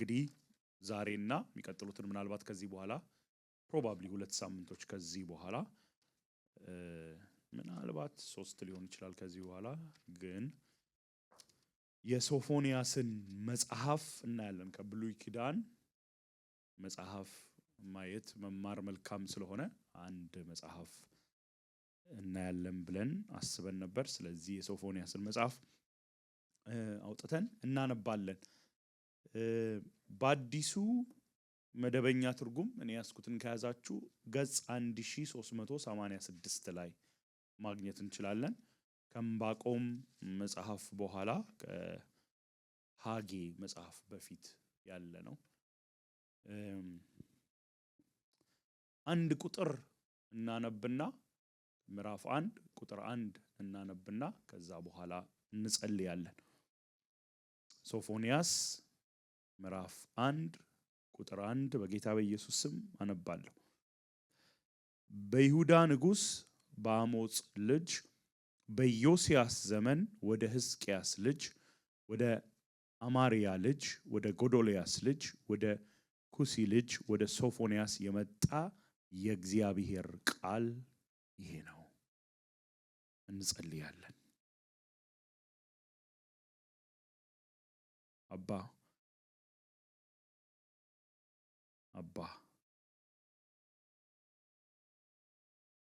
እንግዲህ ዛሬና የሚቀጥሉትን ምናልባት ከዚህ በኋላ ፕሮባብሊ 2 ሳምንቶች ከዚህ በኋላ ምናልባት 3 ሊሆን ይችላል ከዚህ በኋላ ግን የሶፎንያስን መጽሐፍ እናያለን። ከብሉይ ኪዳን መጽሐፍ ማየት መማር መልካም ስለሆነ አንድ መጽሐፍ እናያለን ብለን አስበን ነበር። ስለዚህ የሶፎንያስን መጽሐፍ አውጥተን እናነባለን። በአዲሱ መደበኛ ትርጉም እኔ ያስኩትን ከያዛችሁ ገጽ 1386 ላይ ማግኘት እንችላለን። ከዕንባቆም መጽሐፍ በኋላ ከሐጌ መጽሐፍ በፊት ያለ ነው። አንድ ቁጥር እናነብና ምዕራፍ 1 ቁጥር 1 እናነብና ከዛ በኋላ እንጸልያለን። ሶፎንያስ ምዕራፍ 1 ቁጥር 1 በጌታ በኢየሱስ ስም አነባለሁ። በይሁዳ ንጉስ በአሞጽ ልጅ በዮስያስ ዘመን ወደ ሕዝቅያስ ልጅ ወደ አማርያ ልጅ ወደ ጎዶልያስ ልጅ ወደ ኩሲ ልጅ ወደ ሶፎንያስ የመጣ የእግዚአብሔር ቃል ይሄ ነው። እንጸልያለን።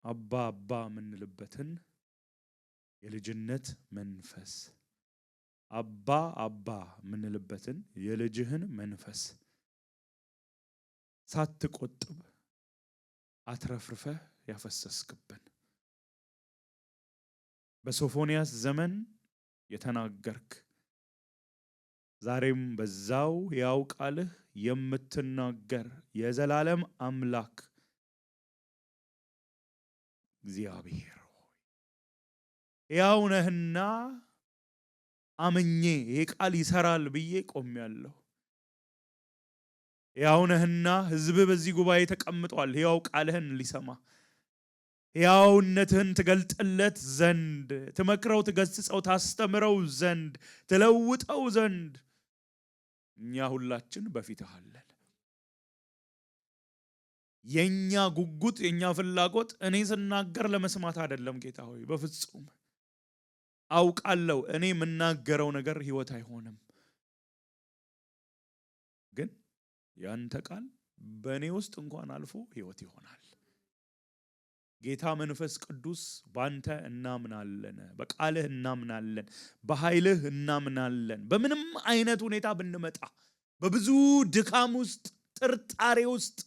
አባ ምንልበትን የልጅነት መንፈስ አባ ምንልበትን የልጅህን መንፈስ ሳትቆጥብ አትረፍርፈህ ያፈሰስክብን በሶፎንያስ ዘመን የተናገርክ ዛሬም በዛው ያው ቃልህ የምትናገር የዘላለም አምላክ እግዚአብሔር ሆይ ያው ነህና አምኜ ይሄ ቃል ይሰራል ብዬ ቆሜያለሁ። ያው ነህና ሕዝብ በዚህ ጉባኤ ተቀምጧል ያው ቃልህን ሊሰማ ያውነትህን ትገልጥለት ዘንድ ትመክረው ትገስጸው ታስተምረው ዘንድ ትለውጠው ዘንድ እኛ ሁላችን በፊትህ አለን። የኛ ጉጉት የኛ ፍላጎት እኔ ስናገር ለመስማት አይደለም ጌታ ሆይ በፍጹም አውቃለሁ እኔ የምናገረው ነገር ህይወት አይሆንም። ግን ያንተ ቃል በእኔ ውስጥ እንኳን አልፎ ህይወት ይሆናል። ጌታ መንፈስ ቅዱስ ባንተ እናምናለን፣ በቃልህ እናምናለን፣ በኃይልህ እናምናለን። በምንም አይነት ሁኔታ ብንመጣ በብዙ ድካም ውስጥ ጥርጣሬ ውስጥ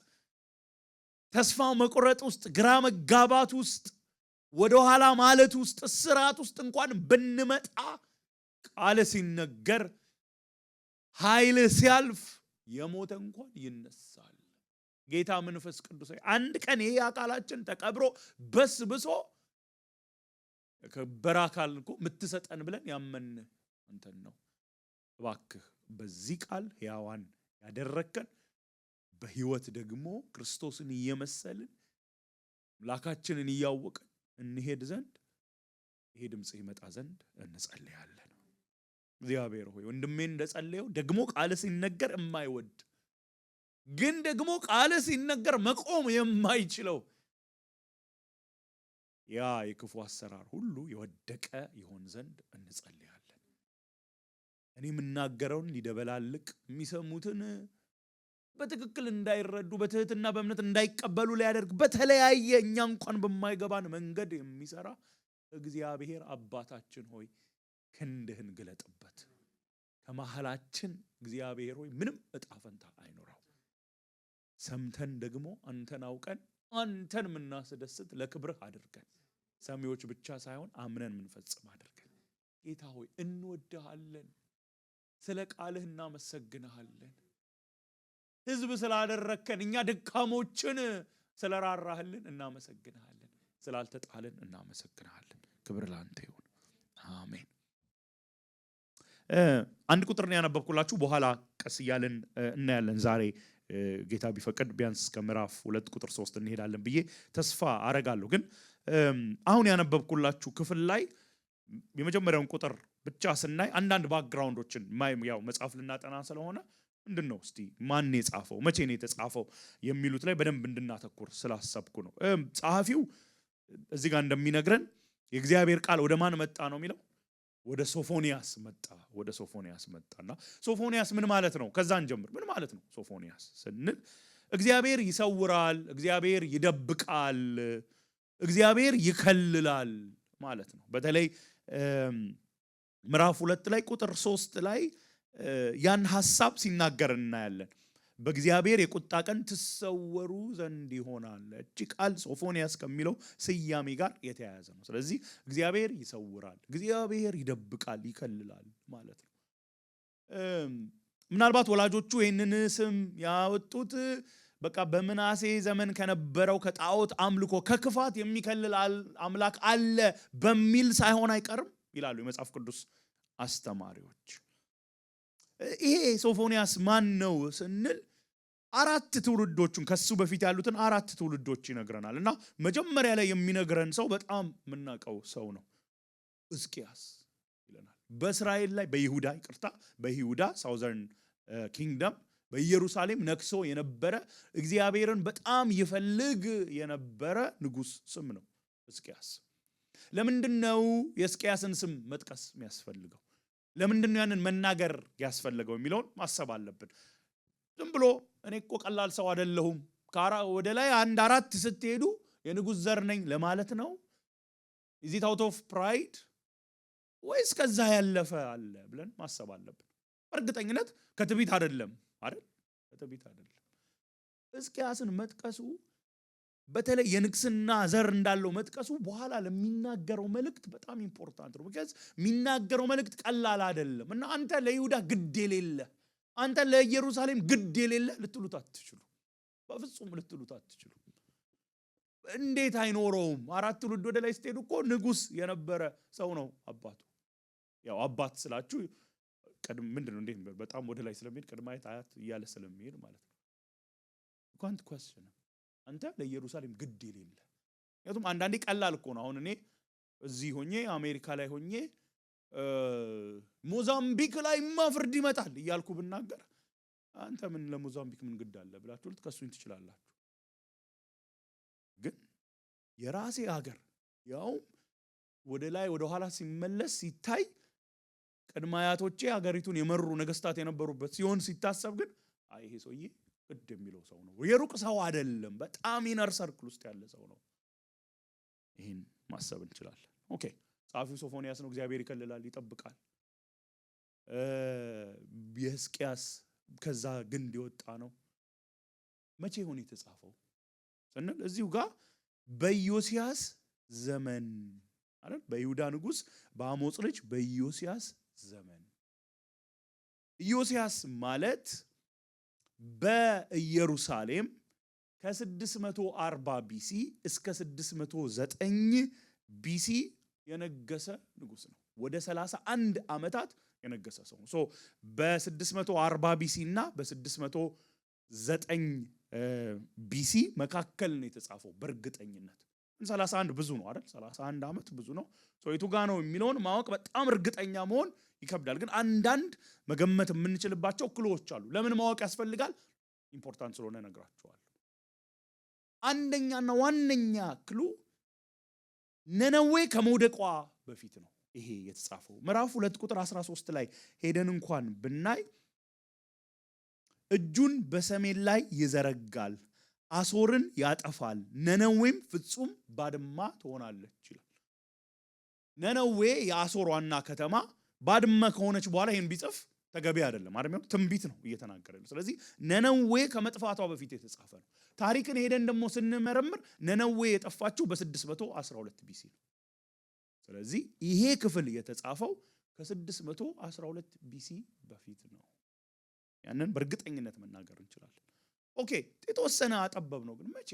ተስፋ መቁረጥ ውስጥ ግራ መጋባት ውስጥ ወደ ኋላ ማለት ውስጥ እስራት ውስጥ እንኳን ብንመጣ ቃል ሲነገር ኃይል ሲያልፍ የሞተ እንኳን ይነሳል። ጌታ መንፈስ ቅዱስ አንድ ቀን ይሄ አካላችን ተቀብሮ በስብሶ በራካል እኮ ምትሰጠን ብለን ያመን አንተን ነው። እባክህ በዚህ ቃል ሕያዋን ያደረከን በህይወት ደግሞ ክርስቶስን እየመሰልን ላካችንን እያወቅን እንሄድ ዘንድ ይሄ ድምጽ ይመጣ ዘንድ እንጸልያለን። እግዚአብሔር ሆይ ወንድሜ እንደጸለየው ደግሞ ቃል ሲነገር የማይወድ ግን ደግሞ ቃል ሲነገር መቆም የማይችለው ያ የክፉ አሰራር ሁሉ የወደቀ ይሆን ዘንድ እንጸልያለን። እኔ የምናገረውን ሊደበላልቅ የሚሰሙትን በትክክል እንዳይረዱ በትህትና በእምነት እንዳይቀበሉ ሊያደርግ በተለያየ እኛ እንኳን በማይገባን መንገድ የሚሰራ እግዚአብሔር አባታችን ሆይ ክንድህን ግለጥበት። ከመሃላችን እግዚአብሔር ሆይ ምንም እጣ ፈንታ አይኖረው። ሰምተን ደግሞ አንተን አውቀን አንተን ምናስደስት ለክብርህ አድርገን ሰሚዎች ብቻ ሳይሆን አምነን ምንፈጽም አድርገን። ጌታ ሆይ እንወድሃለን፣ ስለ ቃልህ እናመሰግንሃለን። ሕዝብ ስላደረከን እኛ ድካሞችን ስለራራህልን እናመሰግንሃለን፣ ስላልተጣልን እናመሰግንሃለን። ክብር ላንተ ይሁን። አሜን። አንድ ቁጥር ነው ያነበብኩላችሁ፣ በኋላ ቀስ እያልን እናያለን። ዛሬ ጌታ ቢፈቅድ ቢያንስ እስከ ምዕራፍ 2 ቁጥር 3 እንሄዳለን ብዬ ተስፋ አረጋለሁ። ግን አሁን ያነበብኩላችሁ ክፍል ላይ የመጀመሪያውን ቁጥር ብቻ ስናይ አንዳንድ ባክግራውንዶችን ያው መጽሐፍ ልናጠና ስለሆነ ምንድነው እስቲ ማን የጻፈው መቼ ነው የተጻፈው የሚሉት ላይ በደንብ እንድናተኩር ስላሰብኩ ነው። ጸሐፊው እዚህ ጋር እንደሚነግረን የእግዚአብሔር ቃል ወደ ማን መጣ ነው የሚለው? ወደ ሶፎንያስ መጣ። ወደ ሶፎንያስ መጣና ሶፎንያስ ምን ማለት ነው? ከዛን ጀምር ምን ማለት ነው ሶፎንያስ ስንል እግዚአብሔር ይሰውራል፣ እግዚአብሔር ይደብቃል፣ እግዚአብሔር ይከልላል ማለት ነው። በተለይ ምዕራፍ 2 ላይ ቁጥር 3 ላይ ያን ሐሳብ ሲናገር እናያለን። በእግዚአብሔር የቁጣ ቀን ትሰወሩ ዘንድ ይሆናል። እቺ ቃል ሶፎንያስ ከሚለው ስያሜ ጋር የተያያዘ ነው። ስለዚህ እግዚአብሔር ይሰውራል፣ እግዚአብሔር ይደብቃል፣ ይከልላል ማለት ነው። ምናልባት ወላጆቹ ይህንን ስም ያወጡት በቃ በምናሴ ዘመን ከነበረው ከጣዖት አምልኮ ከክፋት የሚከልል አምላክ አለ በሚል ሳይሆን አይቀርም ይላሉ የመጽሐፍ ቅዱስ አስተማሪዎች። ይሄ ሶፎንያስ ማን ነው ስንል 4 ትውልዶቹን ከሱ በፊት ያሉትን 4 ትውልዶች ይነግረናል። እና መጀመሪያ ላይ የሚነግረን ሰው በጣም የምናውቀው ሰው ነው፣ ሕዝቅያስ ይለናል። በእስራኤል ላይ በይሁዳ ሳውዘርን ኪንግደም በኢየሩሳሌም ነክሶ የነበረ እግዚአብሔርን በጣም ይፈልግ የነበረ ንጉስ ስም ነው ሕዝቅያስ። ለምንድነው የሕዝቅያስን ስም መጥቀስ የሚያስፈልገው? ለምንድነው ያንን መናገር ያስፈልገው የሚለውን ማሰብ አለብን። ዝም ብሎ እኔ እኮ ቀላል ሰው አይደለሁም ወደ ላይ 1-4 ስትሄዱ የንጉስ ዘር ነኝ ለማለት ነው? is it out of pride ወይስ ከዛ ያለፈ አለ ብለን ማሰብ አለብን። በእርግጠኝነት ከትዕቢት አይደለም አይደል? ከትዕቢት አይደለም። ሕዝቅያስን መጥቀሱ በተለይ የንግስና ዘር እንዳለው መጥቀሱ በኋላ ለሚናገረው መልእክት በጣም ኢምፖርታንት ነው። because የሚናገረው መልእክት ቀላል አይደለም። እና አንተ ለይሁዳ ግድ የሌለ፣ አንተ ለኢየሩሳሌም ግድ የሌለ ልትሉት አትችሉ፣ በፍጹም ልትሉት አትችሉ። እንዴት አይኖረውም? 4 ትውልድ ወደ ላይ ስትሄዱ እኮ ንጉስ የነበረ ሰው ነው አባቱ። ያው አባት ስላችሁ ምንድነው እንዴት በጣም ወደ ላይ ስለሚሄድ ቅድማየት አያት እያለ ስለሚሄድ ማለት ነው። ኳንት ኳስቸን አንተ ለኢየሩሳሌም ግድ የሌለ። ምክንያቱም አንዳንዴ ቀላል እኮ ነው። አሁን እኔ እዚህ ሆኜ አሜሪካ ላይ ሆኜ ሞዛምቢክ ላይ ፍርድ ይመጣል እያልኩ ብናገር አንተ ምን ለሞዛምቢክ ምን ግድ አለ ብላችሁ ልትከሱኝ ትችላላችሁ። ግን የራሴ ሀገር ያው ወደ ላይ ወደ ኋላ ሲመለስ ሲታይ ቀድማያቶቼ ሀገሪቱን የመሩ ነገስታት የነበሩበት ሲሆን ሲታሰብ ግን ይሄ ሰውዬ ግድ የሚለው ሰው ነው፣ የሩቅ ሰው አይደለም፣ በጣም ኢነር ሰርክል ውስጥ ያለ ሰው ነው። ይሄን ማሰብ እንችላለን። ኦኬ ጻፊው ሶፎንያስ ነው። እግዚአብሔር ይከልላል፣ ይጠብቃል። የሕዝቅያስ ከዛ ግንድ የወጣ ነው። መቼ ሆነ የተጻፈው ስንል እዚሁ ጋር በኢዮስያስ ዘመን አይደል? በይሁዳ ንጉስ በአሞጽ ልጅ በኢዮስያስ ዘመን። ኢዮስያስ ማለት በኢየሩሳሌም ከ640 ቢሲ እስከ 609 ቢሲ የነገሰ ንጉስ ነው። ወደ 31 ዓመታት የነገሰ ሰው ነው። በ640 ቢሲ እና በ609 ቢሲ መካከል ነው የተጻፈው። በእርግጠኝነት 31 ብዙ ነው አይደል? 31 ዓመት ብዙ ነው። የቱ ጋ ነው የሚለውን ማወቅ በጣም እርግጠኛ መሆን ይከብዳል። ግን አንዳንድ መገመት የምንችልባቸው ክሎዎች አሉ። ለምን ማወቅ ያስፈልጋል? ኢምፖርታንት ስለሆነ ነግራችኋለሁ። አንደኛና ዋነኛ ክሉ ነነዌ ከመውደቋ በፊት ነው ይሄ የተጻፈው። ምዕራፍ 2 ቁጥር 13 ላይ ሄደን እንኳን ብናይ እጁን በሰሜን ላይ ይዘረጋል፣ አሶርን ያጠፋል፣ ነነዌም ፍጹም ባድማ ትሆናለች ይላል። ነነዌ የአሶር ዋና ከተማ ባድማ ከሆነች በኋላ ይሄን ቢጽፍ ተገቢ አይደለም አይደል? ትንቢት ነው እየተናገረ ነው። ስለዚህ ነነዌ ከመጥፋቷ በፊት የተጻፈ ነው። ታሪክን ሄደን ደግሞ ስንመረምር ነነዌ የጠፋችው በ612 ቢሲ ነው። ስለዚህ ይሄ ክፍል የተጻፈው ከ612 ቢሲ በፊት ነው። ያንን በእርግጠኝነት መናገር እንችላለን። ኦኬ የተወሰነ አጠበብ ነው። ግን መቼ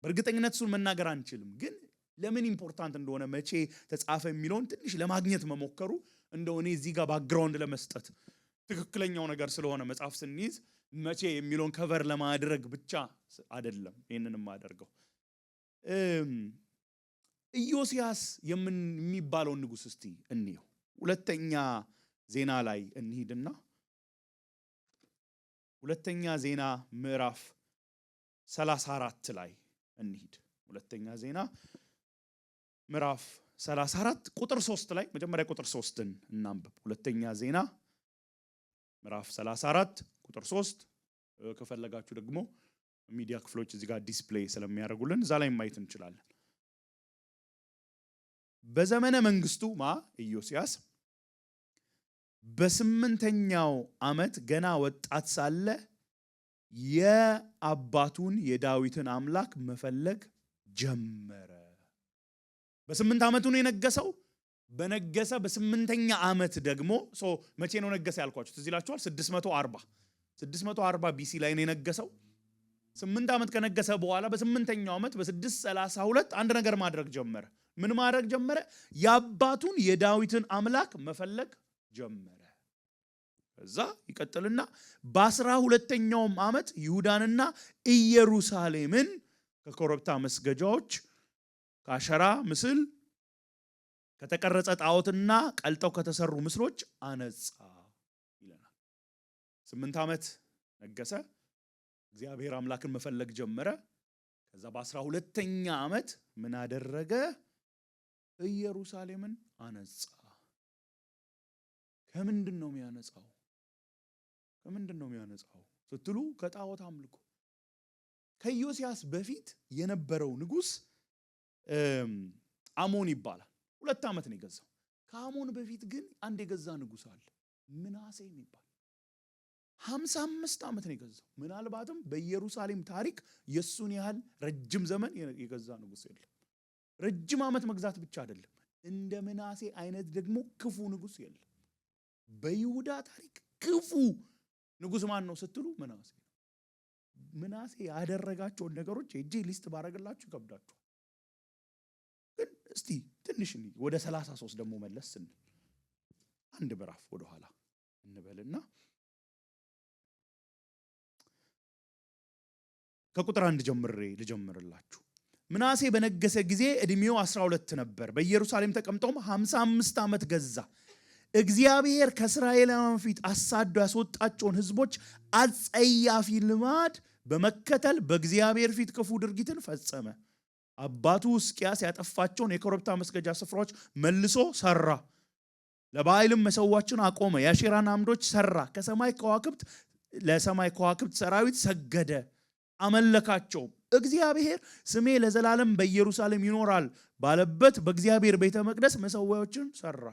በእርግጠኝነት እሱን መናገር አንችልም። ግን ለምን ኢምፖርታንት እንደሆነ መቼ ተጻፈ የሚለውን ትንሽ ለማግኘት መሞከሩ እንደሆነ እዚህ ጋር ባክግራውንድ ለመስጠት ትክክለኛው ነገር ስለሆነ መጽሐፍ ስንይዝ መቼ የሚለውን ከቨር ለማድረግ ብቻ አይደለም ይሄንንም አደርገው። ኢዮስያስ የሚባለው ንጉስ እስቲ እንየው። ሁለተኛ ዜና ላይ እንሂድና ሁለተኛ ዜና ምዕራፍ 34 ላይ እንሂድ። ሁለተኛ ዜና ምዕራፍ 34 ቁጥር 3 ላይ መጀመሪያ ቁጥር 3ን እናንብብ። ሁለተኛ ዜና ምዕራፍ 34 ቁጥር 3 ከፈለጋችሁ ደግሞ ሚዲያ ክፍሎች እዚህ ጋር ዲስፕሌይ ስለሚያደርጉልን እዛ ላይ ማየት እንችላለን። በዘመነ መንግስቱ ኢዮስያስ በ8ኛው ዓመት ገና ወጣት ሳለ የአባቱን የዳዊትን አምላክ መፈለግ ጀመረ። በ8 ዓመቱ ነው የነገሰው። በነገሰ በ8ኛ ዓመት ደግሞ መቼ ነው ነገሰ ያልኳችሁ ትዝ ይላችኋል? 640 ቢሲ ላይ ነው የነገሰው። 8 ዓመት ከነገሰ በኋላ በ8ኛው ዓመት በ632 አንድ ነገር ማድረግ ጀመረ። ምን ማድረግ ጀመረ? የአባቱን የዳዊትን አምላክ መፈለግ ጀመረ። እዛ ይቀጥልና በ12ኛውም ዓመት ይሁዳንና ኢየሩሳሌምን ከኮረብታ መስገጃዎች ከአሸራ ምስል ከተቀረጸ ጣዖትና ቀልጠው ከተሰሩ ምስሎች አነጻ ይለናል። 8 ዓመት ነገሰ። እግዚአብሔር አምላክን መፈለግ ጀመረ። ከዛ በ12ኛ ዓመት ምን አደረገ? ኢየሩሳሌምን አነጻ። ከምንድን ነው የሚያነጻው? ስትሉ ከጣዖት አምልኮ። ከኢዮስያስ በፊት የነበረው ንጉስ አሞን ይባላል። 2 ዓመት ነው የገዛው። ከአሞን በፊት ግን አንድ የገዛ ንጉስ አለ፣ ምናሴ የሚባል 55 ዓመት ነው የገዛው። ምናልባትም በኢየሩሳሌም ታሪክ የሱን ያህል ረጅም ዘመን የገዛ ንጉስ የለም። ረጅም ዓመት መግዛት ብቻ አይደለም፣ እንደ ምናሴ አይነት ደግሞ ክፉ ንጉስ የለም። በይሁዳ ታሪክ ክፉ ንጉስ ማን ነው ስትሉ ምናሴ። ምናሴ ያደረጋቸውን ነገሮች እጄ ሊስት ባረጋላችሁ ይከብዳችኋል። ግን እስቲ ትንሽ ወደ 33 ደግሞ መለስ ስንል አንድ ምዕራፍ ወደ ኋላ እንበልና ከቁጥር 1 ጀምሬ ልጀምርላችሁ። ምናሴ በነገሰ ጊዜ እድሜው 12 ነበር። በኢየሩሳሌም ተቀምጦም 55 ዓመት ገዛ። እግዚአብሔር ከእስራኤላውያን ፊት አሳዶ ያስወጣቸውን ህዝቦች አጸያፊ ልማድ በመከተል በእግዚአብሔር ፊት ክፉ ድርጊትን ፈጸመ። አባቱ ሕዝቅያስ ያጠፋቸውን የኮረብታ መስገጃ ስፍራዎች መልሶ ሰራ። ለባዕልም መሰዋዕትን አቆመ። የአሼራን አምዶች ሰራ። ለሰማይ ከዋክብት ሰራዊት ሰገደ፣ አመለካቸው። እግዚአብሔር ስሜ ለዘላለም በኢየሩሳሌም ይኖራል ባለበት በእግዚአብሔር ቤተ መቅደስ መሰዋዕትን ሰራ።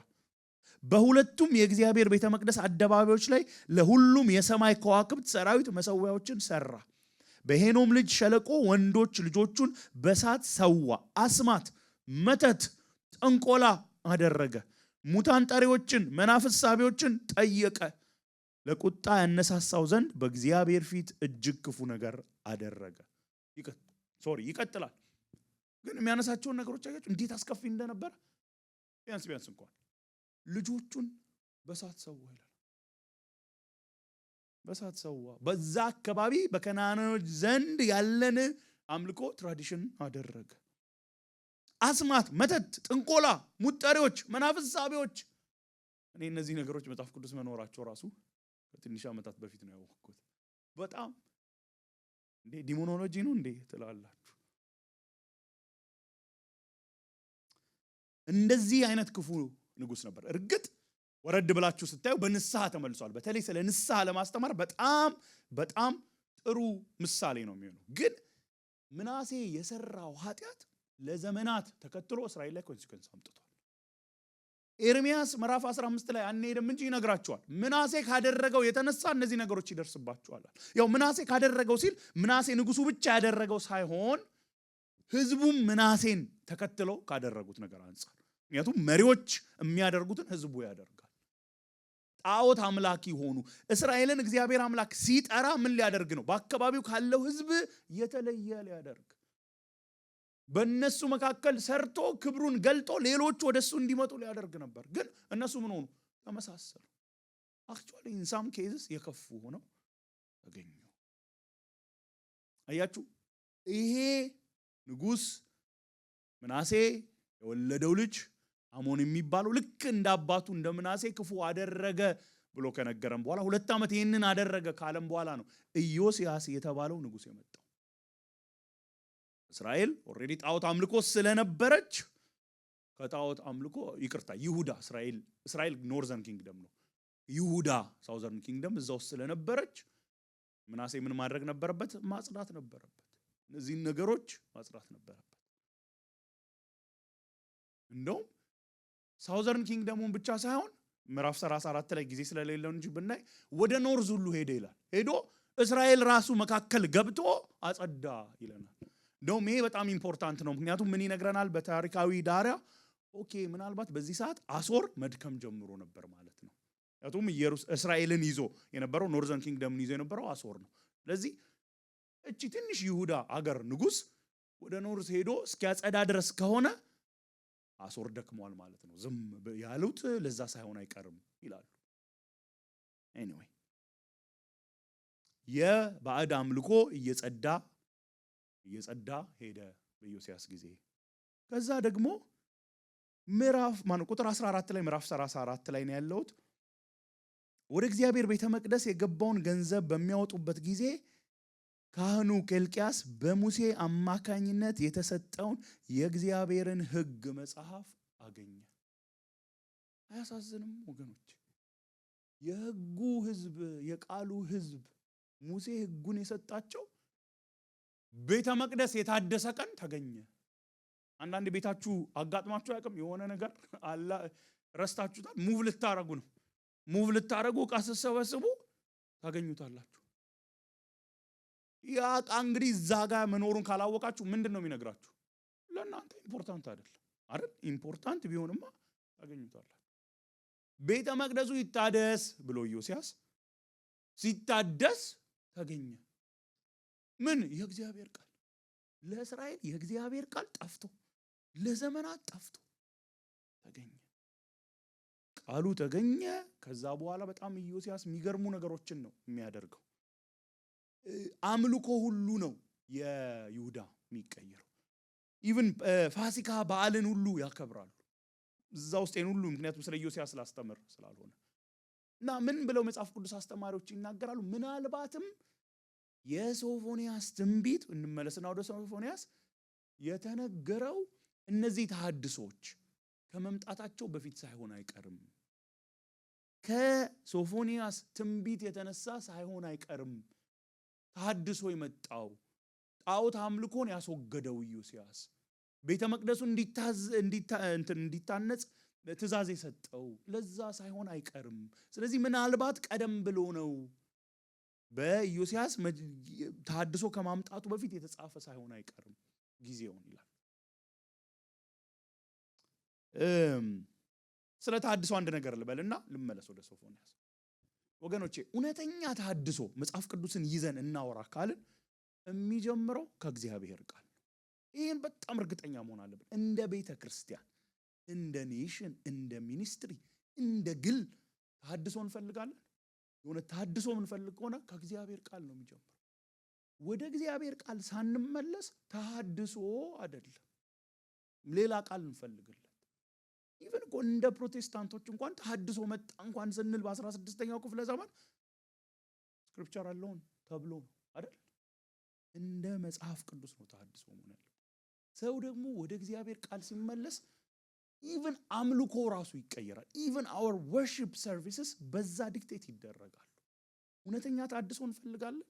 በሁለቱም የእግዚአብሔር ቤተ መቅደስ አደባባዮች ላይ ለሁሉም የሰማይ ከዋክብት ሰራዊት መሰዋዕትን ሰራ። በሄኖም ልጅ ሸለቆ ወንዶች ልጆቹን በሳት ሰዋ። አስማት፣ መተት፣ ጠንቆላ አደረገ። ሙታን ጠሪዎችን፣ መናፍስት ሳቢዎችን ጠየቀ። ለቁጣ ያነሳሳው ዘንድ በእግዚአብሔር ፊት እጅግ ክፉ ነገር አደረገ። ይቀጥላል። ግን የሚያነሳቸውን ነገሮች አያችሁ እንዴት አስከፊ እንደነበረ። ቢያንስ እንኳን ልጆቹን በሳት ሰዋ ይላል። በሳት ሰዋ። በዛ አካባቢ በከናናኖች ዘንድ ያለን አምልኮ ትራዲሽን አደረገ። አስማት፣ መተት፣ ጥንቆላ፣ ሙጠሪዎች፣ መናፍስት ሳቢዎች። እኔ እነዚህ ነገሮች መጽሐፍ ቅዱስ መኖራቸው ራሱ ከትንሽ ዓመታት በፊት ነው ያወቅኩት። በጣም እንዴ ዲሞኖሎጂ ነው እንዴ ትላላችሁ? እንደዚህ አይነት ክፉ ንጉስ ነበር። እርግጥ ወረድ ብላችሁ ስታዩ በንስሐ ተመልሷል። በተለይ ስለ ንስሐ ለማስተማር በጣም ጥሩ ምሳሌ ነው የሚሆነው። ግን ምናሴ የሰራው ኃጢአት ለዘመናት ተከትሎ እስራኤል ላይ ኮንሲኩዌንስ አምጥቷል። ኤርሚያስ ምዕራፍ 15 ላይ አንሄድም እንጂ ይነግራቸዋል። ምናሴ ካደረገው የተነሳ እነዚህ ነገሮች ይደርስባቸዋል። ያው ምናሴ ካደረገው ሲል ምናሴ ንጉሱ ብቻ ያደረገው ሳይሆን ህዝቡም ምናሴን ተከትለው ካደረጉት ነገር አንፃር። ምክንያቱም መሪዎች የሚያደርጉትን ህዝቡ ያደርጋል። ጣዖት አምላኪ ሆኑ። እስራኤልን እግዚአብሔር አምላክ ሲጠራ ምን ሊያደርግ ነው? በአካባቢው ካለው ህዝብ የተለየ ሊያደርግ፣ በእነሱ መካከል ሰርቶ ክብሩን ገልጦ ሌሎች ወደሱ እንዲመጡ ሊያደርግ ነበር። ግን እነሱ ምን ሆኑ? ተመሳሰሉ። አክቹዋሊ ኢን ሳም ኬዝስ የከፉ ሆነው ተገኙ። አያችሁ፣ ይሄ ንጉስ ምናሴ የወለደው ልጅ አሞን የሚባለው ልክ እንደ አባቱ እንደ ምናሴ ክፉ አደረገ ብሎ ከነገረም በኋላ 2 ዓመት ይሄንን አደረገ ካለም በኋላ ነው ኢዮስያስ የተባለው ንጉስ የመጣው። እስራኤል ኦሬዲ ጣዖት አምልኮ ስለነበረች ከጣዖት አምልኮ ይቅርታ ይሁዳ እስራኤል ኖርዘርን ኪንግደም ነው። ይሁዳ ሳውዘርን ኪንግደም እዛው ስለነበረች ምናሴ ምን ማድረግ ነበረበት? ማጽዳት ነበረበት። እነዚህ ነገሮች ማጽዳት ነበረበት። እንደውም ሳውዘርን ኪንግደሙን ብቻ ሳይሆን ምዕራፍ 34 ላይ ጊዜ ስለሌለው እንጂ ብናይ ወደ ኖርዝ ሁሉ ሄደ ይላል። ሄዶ እስራኤል ራሱ መካከል ገብቶ አጸዳ ይለናል። እንደውም ይሄ በጣም ኢምፖርታንት ነው። ምክንያቱም ምን ይነግረናል? በታሪካዊ ዳራ ኦኬ ምናልባት በዚህ ሰዓት አሶር መድከም ጀምሮ ነበር ማለት ነው። ምክንያቱም እስራኤልን ይዞ የነበረው ኖርዘርን ኪንግደምን ይዞ የነበረው አሶር ነው። ስለዚህ እቺ ትንሽ ይሁዳ አገር ንጉስ ወደ ኖርዝ ሄዶ እስኪያጸዳ ድረስ ከሆነ አሶር ደክሟል ማለት ነው። ዝም ያሉት ለዛ ሳይሆን አይቀርም ይላሉ። ኤኒዌይ የባዕድ አምልኮ እየጸዳ ሄደ በኢዮስያስ ጊዜ። ከዛ ደግሞ ቁጥር 14 ላይ ምዕራፍ 34 ላይ ነው ያለውት። ወደ እግዚአብሔር ቤተ መቅደስ የገባውን ገንዘብ በሚያወጡበት ጊዜ ካህኑ ኬልቅያስ በሙሴ አማካኝነት የተሰጠውን የእግዚአብሔርን ሕግ መጽሐፍ አገኘ። አያሳዝንም ወገኖች? የሕጉ ሕዝብ የቃሉ ሕዝብ ሙሴ ሕጉን የሰጣቸው ቤተ መቅደስ የታደሰ ቀን ተገኘ። አንዳንድ ቤታችሁ አጋጥማችሁ ያቅም የሆነ ነገር አላ ረስታችሁታል። ሙቭ ልታረጉ ነው። ሙቭ ልታረጉ ዕቃ ስትሰበስቡ ታገኙታላችሁ። ያ ዕቃ እንግዲህ እዛ ጋር መኖሩን ካላወቃችሁ ምንድን ነው የሚነግራችሁ? ለእናንተ ኢምፖርታንት አይደል? ኢምፖርታንት ቢሆንማ ታገኙታላችሁ። ቤተ መቅደሱ ይታደስ ብሎ ኢዮስያስ ሲታደስ ተገኘ። ምን? የእግዚአብሔር ቃል። ለእስራኤል የእግዚአብሔር ቃል ጠፍቶ ለዘመናት ጠፍቶ ተገኘ። ቃሉ ተገኘ። ከዛ በኋላ በጣም ኢዮስያስ የሚገርሙ ነገሮችን ነው የሚያደርገው። አምልኮ ሁሉ ነው የይሁዳ የሚቀየረው። ኢቭን ፋሲካ በዓልን ሁሉ ያከብራሉ እዛ ውስጥ ሁሉ። ምክንያቱም ስለ ኢዮስያስ ስላስተምር ስላልሆነ እና ምን ብለው መጽሐፍ ቅዱስ አስተማሪዎች ይናገራሉ? ምናልባትም የሶፎንያስ ትንቢት እንመለስና ወደ ሶፎንያስ የተነገረው እነዚህ ተሐድሶች ከመምጣታቸው በፊት ሳይሆን አይቀርም። ከሶፎንያስ ትንቢት የተነሳ ሳይሆን አይቀርም ተሐድሶ የመጣው። ጣዖት አምልኮን ያስወገደው ኢዮስያስ ቤተ መቅደሱ እንዲታነጽ ትእዛዝ የሰጠው ለዛ ሳይሆን አይቀርም። ስለዚህ ምናልባት ቀደም ብሎ ነው በኢዮስያስ ተሐድሶ ከማምጣቱ በፊት የተጻፈ ሳይሆን አይቀርም ጊዜውን ይላል። ስለ ተሐድሶ አንድ ነገር ልበልና ልመለስ ወደ ሶፎንያስ። ወገኖቼ እውነተኛ ተሐድሶ መጽሐፍ ቅዱስን ይዘን እናወራ ካልን የሚጀምረው ከእግዚአብሔር ቃል። ይህን በጣም እርግጠኛ መሆን አለብን። እንደ ቤተ ክርስቲያን፣ እንደ ኔሽን፣ እንደ ሚኒስትሪ፣ እንደ ግል ተሐድሶ እንፈልጋለን። የሆነ ተሐድሶ የምንፈልግ ከሆነ ከእግዚአብሔር ቃል ነው የሚጀምረው። ወደ እግዚአብሔር ቃል ሳንመለስ ተሐድሶ አይደለም፣ ሌላ ቃል እንፈልግለት። ኢቨን እኮ እንደ ፕሮቴስታንቶች እንኳን ተሐድሶ መጣ እንኳን ስንል በ16ኛው ክፍለ ዘመን ስክሪፕቸር አለውን ተብሎ ነው አይደል? እንደ መጽሐፍ ቅዱስ ነው ተሐድሶ መሆን ያለበት። ሰው ደግሞ ወደ እግዚአብሔር ቃል ሲመለስ ኢቨን አምልኮ ራሱ ይቀየራል። ኢቨን our worship services በዛ ዲክቴት ይደረጋሉ። እውነተኛ ተሐድሶ እንፈልጋለን።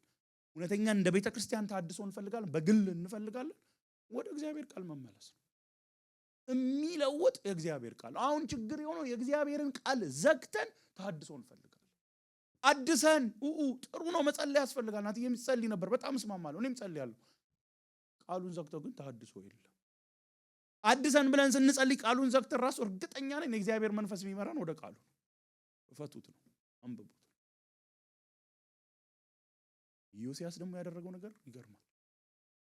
እውነተኛ እንደ ቤተ ክርስቲያን ተሐድሶ እንፈልጋለን። በግል እንፈልጋለን። ወደ እግዚአብሔር ቃል መመለስ ነው የሚለውጥ የእግዚአብሔር ቃል። አሁን ችግር የሆነው የእግዚአብሔርን ቃል ዘግተን ተሐድሶ እንፈልጋለን። አድሰን ጥሩ ነው መጸለይ ያስፈልጋል። እናትዬ የምትጸልይ ነበር፣ በጣም እስማማለሁ፣ እኔም ጸልያለሁ። ቃሉን ዘግተው ግን ተሐድሶ የለም። አድሰን ብለን ስንጸልይ ቃሉን ዘግተን ራሱ እርግጠኛ ነኝ የእግዚአብሔር መንፈስ የሚመራን ወደ ቃሉ ፈቱት ነው፣ አንብቡት። ኢዮስያስ ደግሞ ያደረገው ነገር ይገርማል።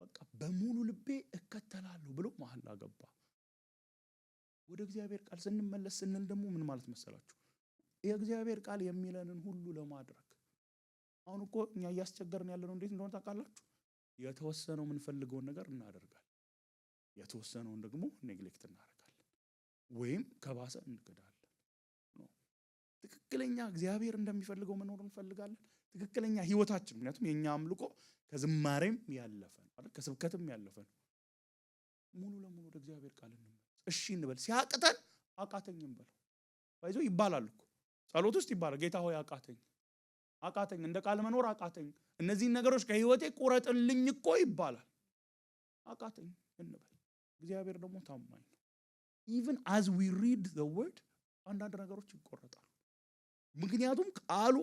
በቃ በሙሉ ልቤ እከተላለሁ ብሎ መሐላ ገባ። ወደ እግዚአብሔር ቃል ስንመለስ ስንል ደግሞ ምን ማለት መሰላችሁ? የእግዚአብሔር ቃል የሚለንን ሁሉ ለማድረግ። አሁን እኮ እኛ እያስቸገርን ያለነው እንዴት እንደሆነ ታውቃላችሁ? የተወሰነው የምንፈልገውን ነገር እናደርጋለን፣ የተወሰነውን ደግሞ ኔግሌክት እናደርጋለን ወይም ከባሰ እንክዳለን። ትክክለኛ እግዚአብሔር እንደሚፈልገው መኖር እንፈልጋለን። ትክክለኛ ህይወታችን ምክንያቱም የኛ አምልኮ ከዝማሬም ያለፈ ነው አይደል? ከስብከትም ያለፈ ነው። ሙሉ ለሙሉ ወደ እግዚአብሔር ቃል እንመለስ። እሺ እንበል። ሲያቅተን አቃተኝ እንበል። ባይዞ ይባላል እኮ ጸሎት ውስጥ ይባላል፣ ጌታ ሆይ አቃተኝ፣ እንደ ቃል መኖር አቃተኝ፣ እነዚህን ነገሮች ከህይወቴ ቁረጥልኝ እኮ ይባላል። አቃተኝ እንበል። እግዚአብሔር ደግሞ ታማኝ ነው። even as we read the word አንዳንድ ነገሮች ይቆረጣሉ። ምክንያቱም ቃሉ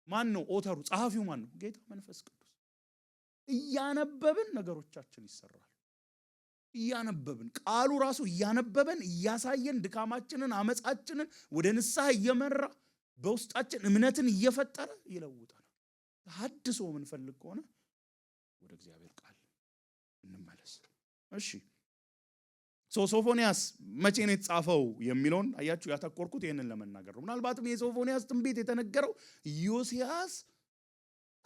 ማን ነው? ኦተሩ ጸሐፊው ማን ነው? ጌታ መንፈስ ቅዱስ። እያነበብን ነገሮቻችን ይሰራሉ። እያነበብን ቃሉ ራሱ እያነበበን እያሳየን ድካማችንን አመጻችንን ወደ ንስሐ እየመራ በውስጣችን እምነትን እየፈጠረ ይለውጣል። ተሐድሶ የምንፈልግ ከሆነ ወደ እግዚአብሔር ቃል እንመለስ። እሺ ሶፎንያስ መቼ ነው የተጻፈው የሚለውን አያችሁ፣ ያተኮርኩት ይሄንን ለመናገር ነው። ምናልባትም የሶፎንያስ ትንቢት የተነገረው ዮሲያስ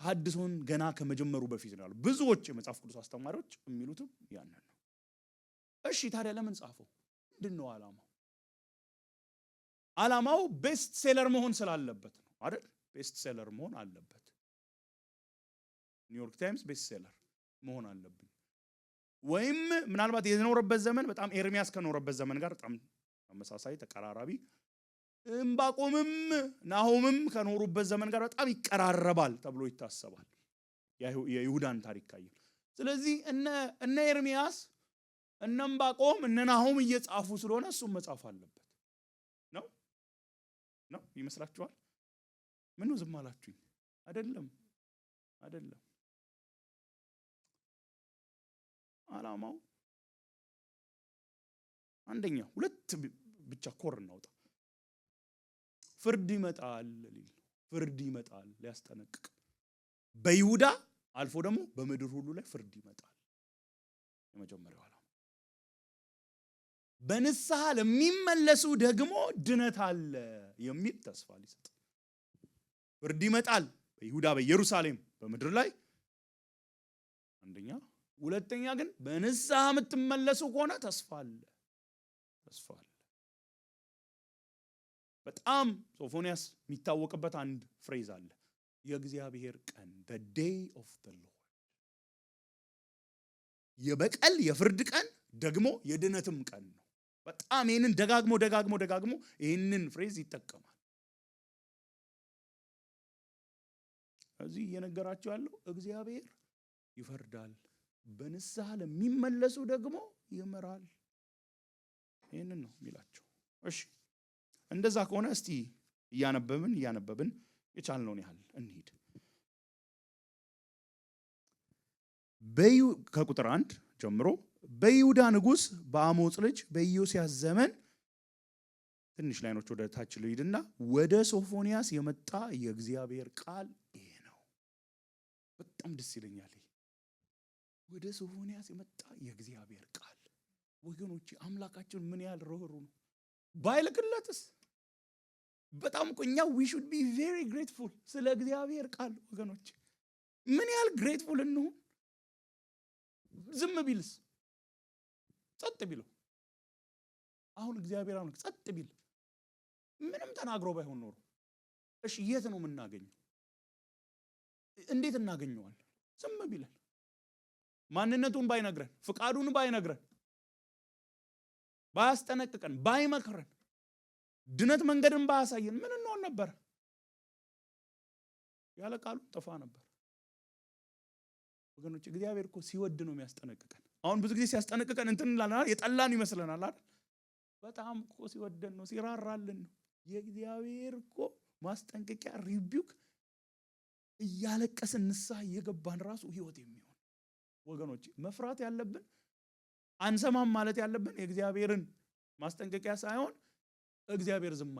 ተሐድሶን ገና ከመጀመሩ በፊት ነው ያለው። ብዙዎች የመጽሐፍ ቅዱስ አስተማሪዎች የሚሉትም ያንን ነው። እሺ ታዲያ ለምን ጻፈው? ምንድነው ዓላማው? ዓላማው ቤስት ሴለር መሆን ስላለበት ነው አይደል? ቤስት ሴለር መሆን አለበት። ኒውዮርክ ታይምስ ቤስት ሴለር መሆን አለብኝ። ወይም ምናልባት የኖረበት ዘመን በጣም ኤርሚያስ ከኖረበት ዘመን ጋር በጣም ተመሳሳይ ተቀራራቢ፣ ዕንባቆምም ናሆምም ከኖሩበት ዘመን ጋር በጣም ይቀራረባል ተብሎ ይታሰባል የይሁዳን ታሪክ ካየ። ስለዚህ እነ ኤርሚያስ እነ ዕንባቆም እነ ናሆም እየጻፉ ስለሆነ እሱም መጻፍ አለበት ነው ይመስላችኋል? ምን ነው ዝም አላችሁኝ? አይደለም። ዓላማው አንደኛ ሁለት ብቻ ኮር እናውጣ። ፍርድ ይመጣል ሊያስጠነቅቅ፣ በይሁዳ አልፎ ደግሞ በምድር ሁሉ ላይ ፍርድ ይመጣል። የመጀመሪያው ዓላማ። በንስሐ ለሚመለሱ ደግሞ ድነት አለ የሚል ተስፋ ሊሰጥ። ፍርድ ይመጣል በይሁዳ በኢየሩሳሌም በምድር ላይ አንደኛ። ሁለተኛ ግን በንስሐ የምትመለሱ ከሆነ ተስፋ አለ። በጣም ሶፎንያስ የሚታወቅበት አንድ ፍሬዝ አለ። የእግዚአብሔር ቀን the day of the Lord። የበቀል የፍርድ ቀን ደግሞ የድነትም ቀን ነው። በጣም ይህንን ደጋግሞ ይህንን ፍሬዝ ይጠቀማል። እዚህ እየነገራቸው ያለው እግዚአብሔር ይፈርዳል፣ በንስሐ ለሚመለሱ ደግሞ ይመራል። ይህንን ነው የሚላቸው። እሺ እንደዛ ከሆነ እስቲ እያነበብን የቻልነውን ያህል እንሂድ። ከቁጥር 1 ጀምሮ በይሁዳ ንጉሥ በአሞጽ ልጅ በኢዮስያስ ዘመን ትንሽ ላይኖች ወደ ታች ልሂድና ወደ ሶፎንያስ የመጣ የእግዚአብሔር ቃል ይሄ ነው። በጣም ደስ ይለኛል። ወደ ሶፎንያስ የመጣ የእግዚአብሔር ቃል። ወገኖች አምላካችን ምን ያህል ርኅሩህ ነው። ባይልክለትስ በጣም እኛ we should be very grateful ስለ እግዚአብሔር ቃል። ወገኖች ምን ያህል grateful እንሁን። ዝም ቢልስ፣ ጸጥ ቢለው፣ አሁን እግዚአብሔር አሁን ጸጥ ቢል ምንም ተናግሮ ባይሆን ኖሮ እሺ የት ነው የምናገኘው? እንዴት እናገኘዋለን? ዝም ቢለን፣ ማንነቱን ባይነግረን፣ ፍቃዱን ባይነግረን፣ ባያስጠነቅቀን፣ ባይመክረን፣ ድነት መንገድን ባያሳየን ምን እንሆን ነበር? ያለ ቃሉ ጠፋ ነበር። ወገኖች እግዚአብሔር እኮ ሲወድ ነው የሚያስጠነቅቀን። አሁን ብዙ ጊዜ ሲያስጠነቅቀን እንትን እንላለን፣ የጠላን ይመስለናል አይደል? በጣም እኮ ሲወደን ነው፣ ሲራራልን ነው። የእግዚአብሔር እኮ ማስጠንቀቂያ ሪቢውክ እያለቀስን ንስሐ እየገባን ራሱ ህይወት የሚሆን ወገኖች፣ መፍራት ያለብን አንሰማም ማለት ያለብን የእግዚአብሔርን ማስጠንቀቂያ ሳይሆን እግዚአብሔር ዝም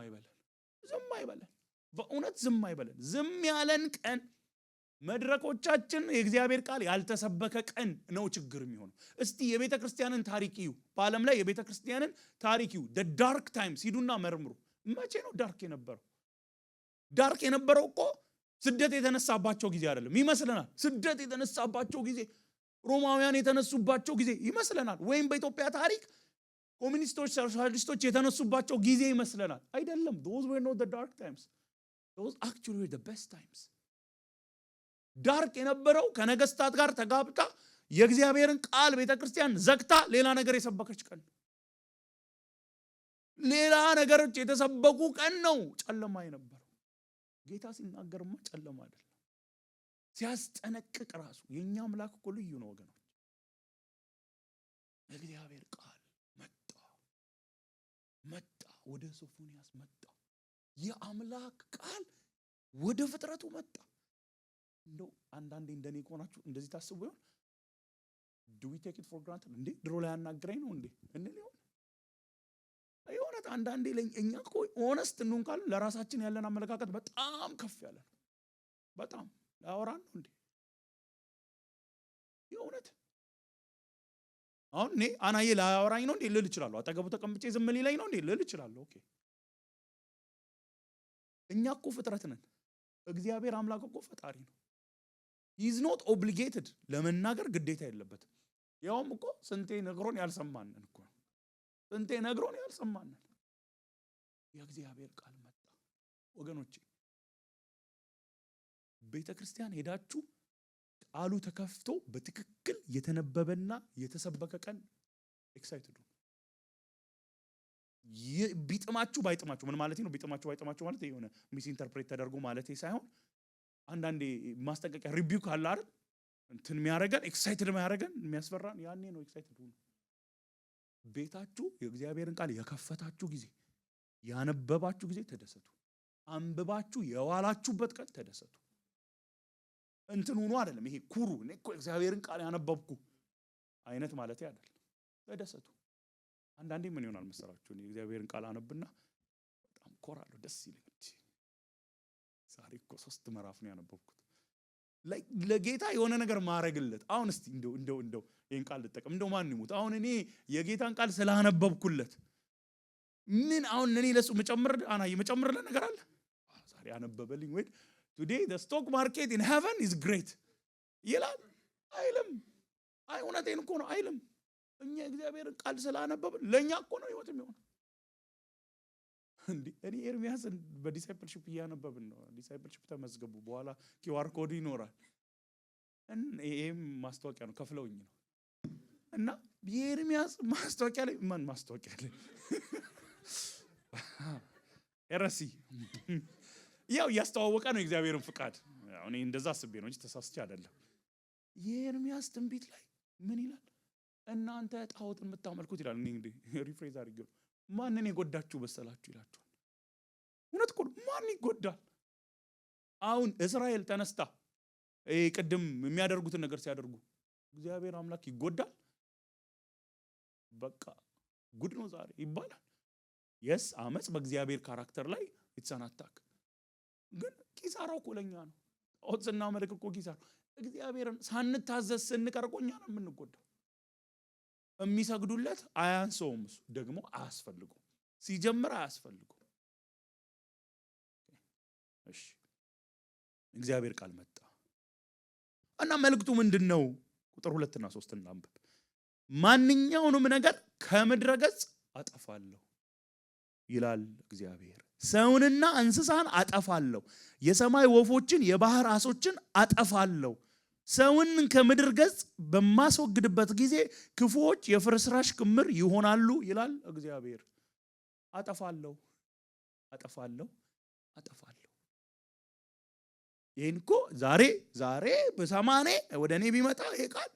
አይበለን፣ በእውነት ዝም አይበለን። ዝም ያለን ቀን መድረኮቻችን የእግዚአብሔር ቃል ያልተሰበከ ቀን ነው ችግር የሚሆነው። እስቲ የቤተ ክርስቲያንን ታሪክ እዩ፣ በዓለም ላይ የቤተ ክርስቲያንን ታሪክ እዩ። the dark times ሂዱና መርምሩ። መቼ ነው ዳርክ የነበረው? ዳርክ የነበረው እኮ ስደት የተነሳባቸው ጊዜ አይደለም ይመስለናል። ስደት የተነሳባቸው ጊዜ፣ ሮማውያን የተነሱባቸው ጊዜ ይመስለናል። ወይም በኢትዮጵያ ታሪክ ኮሚኒስቶች ሶሻሊስቶች የተነሱባቸው ጊዜ ይመስለናል። አይደለም። those were not the dark times. those actually were the best times. ዳርክ የነበረው ከነገስታት ጋር ተጋብታ የእግዚአብሔርን ቃል ቤተክርስቲያን ዘግታ ሌላ ነገር የሰበከች ቀን፣ ሌላ ነገሮች የተሰበኩ ቀን ነው ጨለማ የነበረው። ጌታ ሲናገርማ ጨለማ አይደለም፣ ሲያስጠነቅቅ ራሱ። የኛ አምላክ እኮ ልዩ ነው ወገኖች። የእግዚአብሔር ቃል መጣ ወደ ሶፎንያስ መጣ። የአምላክ ቃል ወደ ፍጥረቱ መጣ። እንደው አንዳንዴ እንደኔ ከሆናችሁ እንደዚህ ታስቡ ይሆን? do we take it for granted? እንዴ ድሮ ላይ ያናግረኝ ነው እንዴ እንል ይሆን? አይሆነት አንዳንዴ እኛ እኮ ሆነስት እንኳን ለራሳችን ያለን አመለካከት በጣም ከፍ ያለ ነው። በጣም ያወራን ነው እንዴ የእውነት? አሁን እኔ አናዬ ላያወራኝ ነው እንዴ ልል እችላለሁ። አጠገቡ ተቀምጬ ዝም ሊለኝ ነው እንዴ ልል እችላለሁ። ኦኬ እኛ እኮ ፍጥረት ነን። እግዚአብሔር አምላክ እኮ ፈጣሪ ነው። he is not obligated ለመናገር ግዴታ የለበትም። ያውም እኮ ስንቴ ነግሮን ያልሰማንን እኮ ስንቴ ነግሮን ያልሰማንን የእግዚአብሔር ቃል መጣ። ወገኖቼ ቤተክርስቲያን ሄዳችሁ ቃሉ ተከፍቶ በትክክል የተነበበና የተሰበከ ቀን ኤክሳይትድ ነው። ቢጥማችሁ ባይጥማችሁ ምን ማለት ነው? ቢጥማችሁ ባይጥማችሁ ማለት የሆነ ሚስ ኢንተርፕሬት ተደርጎ ማለት ሳይሆን አንዳንዴ ማስጠንቀቂያ ሪቢው ካለ አይደል እንትን የሚያረጋን ኤክሳይትድ የሚያረጋን የሚያስፈራን ያኔ ነው ኤክሳይትድ ሁኑ። ቤታችሁ የእግዚአብሔርን ቃል የከፈታችሁ ጊዜ ያነበባችሁ ጊዜ ተደሰቱ። አንብባችሁ የዋላችሁበት ቀን ተደሰቱ። እንትን ሆኖ አይደለም ይሄ ኩሩ እኔ እኮ እግዚአብሔርን ቃል ያነበብኩ አይነት ማለት አይደለም። ተደሰቱ። አንዳንዴ ምን ይሆናል መሰራችሁ? እኔ እግዚአብሔርን ቃል አነብና በጣም ኮራለሁ፣ ደስ ይለኛል። ዛሬ እኮ 3 ምዕራፍ ነው ያነበብኩት። ለጌታ የሆነ ነገር ማረግለት። አሁን እስቲ እንደው ይሄን ቃል ልጠቀም። እንደው ማን ይሙት አሁን እኔ የጌታን ቃል ስላነበብኩለት ምን አሁን እኔ ለሱ መጨመርለት ነገር አለ? ዛሬ ያነበበልኝ ወይ today the stock market in heaven is great ይላል አይልም? አይ እውነቴን እኮ ነው አይልም? እኛ እግዚአብሔርን ቃል ስላነበብን ለኛ እኮ ነው ህይወት የሚሆነው። እንዴ እኔ ኤርሚያስን በዲሳይፕልሺፕ እያነበብን ነው። ዲሳይፕልሺፕ ተመዝገቡ በኋላ ኪውአር ኮድ ይኖራል። ይሄም ማስታወቂያ ነው፣ ከፍለውኝ ነው። እና የኤርሚያስ ማስታወቂያ ላይ ማን ማስታወቂያ ላይ ኤረሲ ያው ያስተዋወቀ ነው የእግዚአብሔርን ፍቃድ። ያው እኔ እንደዛ አስቤ ነው እንጂ ተሳስቼ አይደለም። የኤርሚያስ ትንቢት ላይ ምን ይላል? እናንተ ጣዖትን የምታመልኩት ይላል። እኔ እንግዲህ ሪፍሬዝ አድርጌው ማንን የጎዳችሁ በሰላችሁ ይላችኋል። እውነት እኮ ማን ይጎዳል? አሁን እስራኤል ተነስታ ቅድም የሚያደርጉትን ነገር ሲያደርጉ እግዚአብሔር አምላክ ይጎዳል? በቃ ጉድ ነው ዛሬ ይባላል። የስ አመጽ በእግዚአብሔር ካራክተር ላይ ይተናታክ። ግን ኪሳራው እኮ ለኛ ነው። ጣዖት ስናመልክ እኮ ኪሳራ እግዚአብሔርን ሳንታዘዝ ስንቀርቆኛ ነው የምንጎዳው። የሚሰግዱለት አያንሰውም፣ እሱ ደግሞ አያስፈልጉም። ሲጀምር አያስፈልጉም። እሺ እግዚአብሔር ቃል መጣ እና መልእክቱ ምንድነው? ቁጥር 2 እና 3 እናንብብ። ማንኛውንም ነገር ከምድረ ገጽ አጠፋለሁ ይላል እግዚአብሔር። ሰውንና እንስሳን አጠፋለሁ፣ የሰማይ ወፎችን የባህር አሶችን አጠፋለሁ። ሰውን ከምድር ገጽ በማስወግድበት ጊዜ ክፉዎች የፍርስራሽ ክምር ይሆናሉ ይላል እግዚአብሔር። አጠፋለሁ አጠፋለሁ አጠፋለሁ። ይሄን እኮ ዛሬ በሰማኔ ወደ እኔ ቢመጣ ይሄ ቃል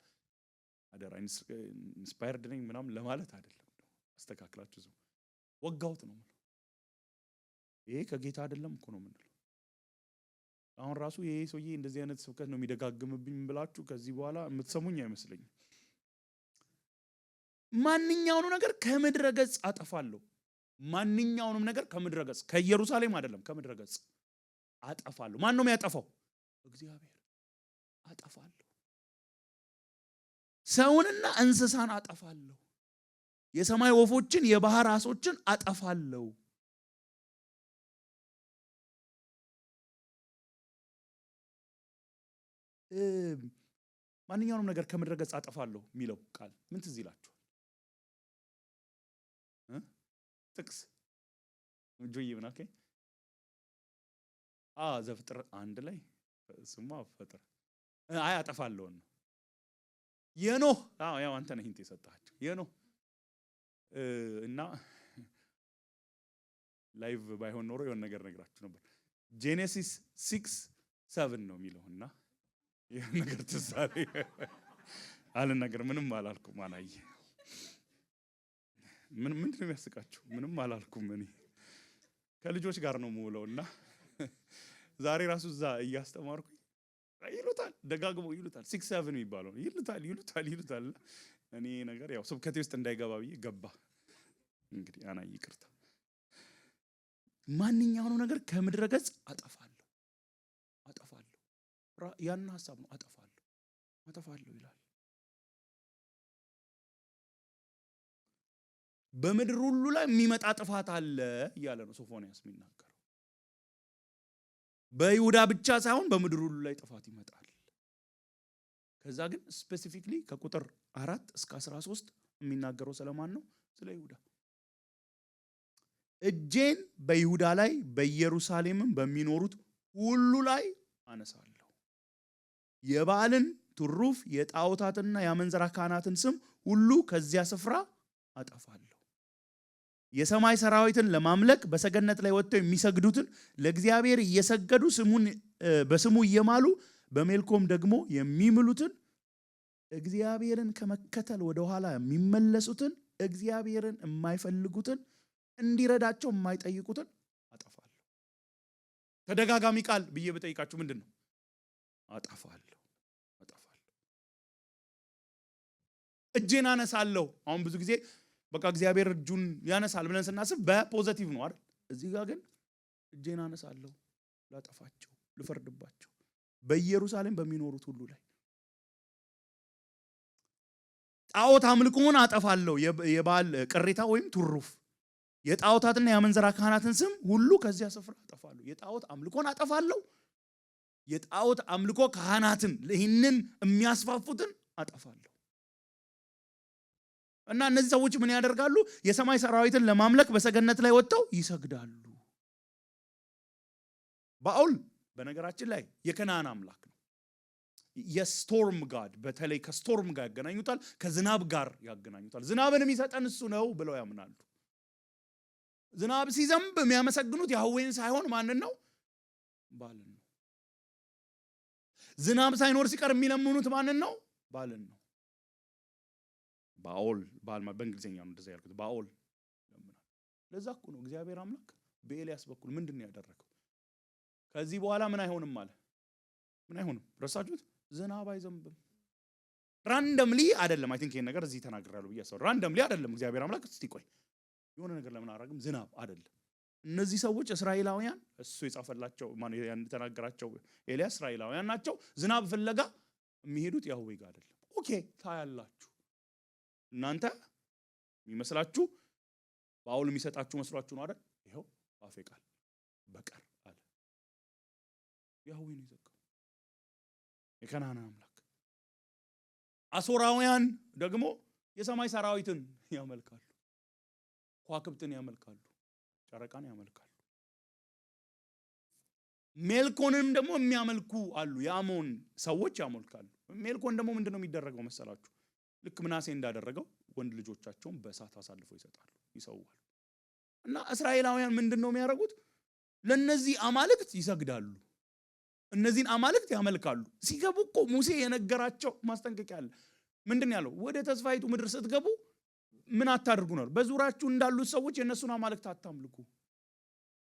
አደራ ኢንስፓየርድ ነኝ ምናምን ለማለት አይደለም። አስተካክላችሁ ዝም ወጋውት ነው። ይሄ ከጌታ አይደለም እኮ ነው የምንለው። አሁን ራሱ ይሄ ሰውዬ እንደዚህ አይነት ስብከት ነው የሚደጋግምብኝ ብላችሁ ከዚህ በኋላ የምትሰሙኝ አይመስለኝም። ማንኛውንም ነገር ከምድረ ገጽ አጠፋለሁ። ማንኛውንም ነገር ከምድረ ገጽ፣ ከኢየሩሳሌም አይደለም፣ ከምድረ ገጽ አጠፋለሁ። ማን ነው የሚያጠፋው? እግዚአብሔር። አጠፋለሁ። ሰውንና እንስሳን አጠፋለሁ፣ የሰማይ ወፎችን የባህር አሶችን አጠፋለሁ። ማንኛውንም ነገር ከምድረ ገጽ አጠፋለሁ የሚለው ቃል ምን ትዝ ይላችኋል? ጥቅስ ጆይ ምን ኦኬ ዘፍጥረት 1 ላይ ስማ ፈጥረ አይ አጠፋለሁ ነው የኖህ ያው አንተ ነህ እንት የሰጣቸው የኖህ እና ላይቭ ባይሆን ኖሮ የሆነ ነገር ነግራችሁ ነበር። ጄኔሲስ 6:7 ነው የሚለውና ይሄ ነገር ተሳለ አልነገር ምንም አላልኩም። አናይ ምንድን ነው የሚያስቃችሁ? ምንም አላልኩም። እኔ ከልጆች ጋር ነው የምውለውና ዛሬ ራሱ እዛ እያስተማርኩኝ ይሉታል፣ ደጋግመው ይሉታል። 6:7 የሚባለው ይሉታል። እኔ ነገር ያው ስብከቴ ውስጥ እንዳይገባ ብዬ ገባ። እንግዲህ አናይ ይቅርታ። ማንኛውንም ነገር ከምድረ ገጽ አጠፋለሁ ያን ሐሳብ ነው አጠፋለሁ ይላል። በምድር ሁሉ ላይ የሚመጣ ጥፋት አለ እያለ ነው ሶፎንያስ የሚናገረው። በይሁዳ ብቻ ሳይሆን በምድር ሁሉ ላይ ጥፋት ይመጣል። ከዛ ግን ስፔሲፊክሊ ከቁጥር 4 እስከ 13 የሚናገረው ስለማን ነው? ስለ ይሁዳ። እጄን በይሁዳ ላይ በኢየሩሳሌምም በሚኖሩት ሁሉ ላይ አነሳለሁ። የበዓልን ትሩፍ የጣዖታትና የአመንዝራ ካህናትን ስም ሁሉ ከዚያ ስፍራ አጠፋለሁ። የሰማይ ሰራዊትን ለማምለክ በሰገነት ላይ ወጥተው የሚሰግዱትን ለእግዚአብሔር እየሰገዱ በስሙ እየማሉ በሜልኮም ደግሞ የሚምሉትን እግዚአብሔርን ከመከተል ወደ ኋላ የሚመለሱትን እግዚአብሔርን የማይፈልጉትን እንዲረዳቸው የማይጠይቁትን አጠፋለሁ። ተደጋጋሚ ቃል ብዬ በጠይቃችሁ ምንድነው? አጠፋለሁ። እጄን አነሳለሁ። አሁን ብዙ ጊዜ በቃ እግዚአብሔር እጁን ያነሳል ብለን ስናስብ በፖዚቲቭ ነው አይደል? እዚህ ጋር ግን እጄን አነሳለሁ ላጠፋቸው፣ ልፈርድባቸው በኢየሩሳሌም በሚኖሩት ሁሉ ላይ ጣዖት አምልኮን አጠፋለሁ። የበዓል ቅሬታ ወይም ትሩፍ የጣዖታትና የአመንዝራ ካህናትን ስም ሁሉ ከዚያ ስፍራ አጠፋለሁ። የጣዖት አምልኮን አጠፋለሁ። የጣዖት አምልኮ ካህናትን ይህንን የሚያስፋፉትን አጠፋለሁ። እና እነዚህ ሰዎች ምን ያደርጋሉ? የሰማይ ሰራዊትን ለማምለክ በሰገነት ላይ ወጥተው ይሰግዳሉ። ባኦል በነገራችን ላይ የከነዓን አምላክ ነው። የስቶርም ጋድ፣ በተለይ ከስቶርም ጋር ያገናኙታል፣ ከዝናብ ጋር ያገናኙታል። ዝናብን የሚሰጠን እሱ ነው ብለው ያምናሉ። ዝናብ ሲዘንብ የሚያመሰግኑት ያህዌን ሳይሆን ማንን ነው? ባልን ነው። ዝናብ ሳይኖር ሲቀር የሚለምኑት ማንን ነው? ባልን ነው። ባኦል በእንግሊዝኛ ነው እንደዛ ያልኩት። ባኦል ለምናል። ለዛ እኮ ነው እግዚአብሔር አምላክ በኤልያስ በኩል ምንድነው ያደረገው? ከዚህ በኋላ ምን አይሆንም አለ። ምን አይሆንም? ረሳችሁት? ዝናብ አይዘንብም። ራንደምሊ አይደለም። አይ ቲንክ ይሄን ነገር እዚህ ተናግራለሁ ብዬ አስባለሁ። ራንደምሊ አይደለም እግዚአብሔር አምላክ እስቲ ቆይ የሆነ ነገር ለምን አረጋግም? ዝናብ አይደለም። እነዚህ ሰዎች እስራኤላውያን፣ እሱ የጻፈላቸው ማን የተናገራቸው ኤልያስ እስራኤላውያን ናቸው። ዝናብ ፍለጋ የሚሄዱት ያህዌ ጋር አይደለም። ኦኬ ታያላችሁ እናንተ የሚመስላችሁ ባኦል የሚሰጣችሁ መስሏችሁ ነው አይደል? ይሄው አፌ ቃል በቀር አለ። ያህዌ ነው የዘጋው፣ የከነዓን አምላክ። አሦራውያን ደግሞ የሰማይ ሰራዊትን ያመልካሉ፣ ከዋክብትን ያመልካሉ፣ ጨረቃን ያመልካሉ። ሜልኮንም ደግሞ የሚያመልኩ አሉ። የአሞን ሰዎች ያመልካሉ። ሜልኮን ደግሞ ምንድነው የሚደረገው መሰላችሁ? ልክ ምናሴ እንዳደረገው ወንድ ልጆቻቸውን በእሳት አሳልፈው ይሰጣሉ፣ ይሰዋሉ። እና እስራኤላውያን ምንድነው የሚያደርጉት? ለነዚህ አማልክት ይሰግዳሉ፣ እነዚህን አማልክት ያመልካሉ። ሲገቡ እኮ ሙሴ የነገራቸው ማስጠንቀቂያ አለ። ምንድን ያለው? ወደ ተስፋይቱ ምድር ስትገቡ ምን አታድርጉ ነው? በዙሪያችሁ እንዳሉት ሰዎች የነሱን አማልክት አታምልኩ።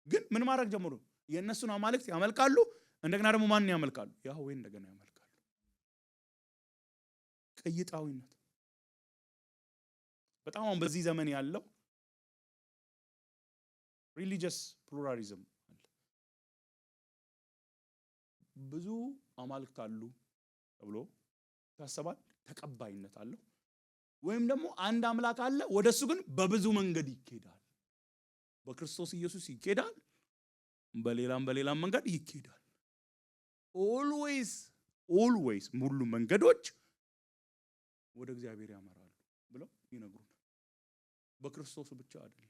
ግን ምን ማድረግ ጀመሩ? የነሱን አማልክት ያመልካሉ። እንደገና ደግሞ ማንን ያመልካሉ? ያህዌን እንደገና ያመልካሉ። ቀይጣዊነት በጣም አሁን በዚህ ዘመን ያለው ሪሊጂየስ ፕሉራሊዝም አለ። ብዙ አማልክት አሉ ተብሎ ታሰባል፣ ተቀባይነት አለው። ወይም ደግሞ አንድ አምላክ አለ፣ ወደሱ ግን በብዙ መንገድ ይኬዳል። በክርስቶስ ኢየሱስ ይኬዳል፣ በሌላም መንገድ ይኬዳል። ኦልዌይስ ሙሉ መንገዶች ወደ እግዚአብሔር ያመራሉ ብለው ይነግሩናል። በክርስቶስ ብቻ አይደለም።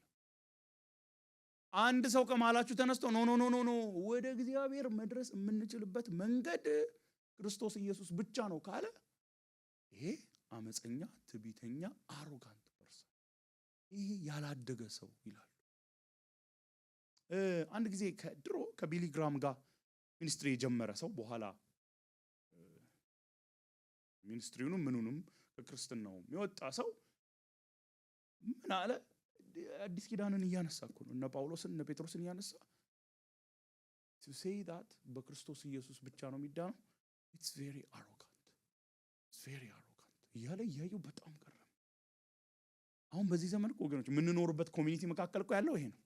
አንድ ሰው ከመሃላችሁ ተነስቶ ኖ ኖ ኖ ኖ ኖ ወደ እግዚአብሔር መድረስ የምንችልበት መንገድ ክርስቶስ ኢየሱስ ብቻ ነው ካለ ይሄ አመፀኛ፣ ትዕቢተኛ፣ አሮጋንት ፐርሰን፣ ይሄ ያላደገ ሰው ይላሉ። አንድ ጊዜ ከድሮ ከቢሊ ግራም ጋር ሚኒስትሪ የጀመረ ሰው በኋላ ሚኒስትሪውንም ምኑንም ከክርስትናው የሚወጣ ሰው ምን አለ? አዲስ ኪዳንን እያነሳ እኮ ነው እነ ጳውሎስን እነ ጴጥሮስን እያነሳ to say that በክርስቶስ ኢየሱስ ብቻ ነው የሚዳነው it's very arrogant እያለ እያየው በጣም ገረመ። አሁን በዚህ ዘመን እኮ ወገኖች የምንኖርበት ኮሚኒቲ መካከል እኮ ያለው ይሄ ነው።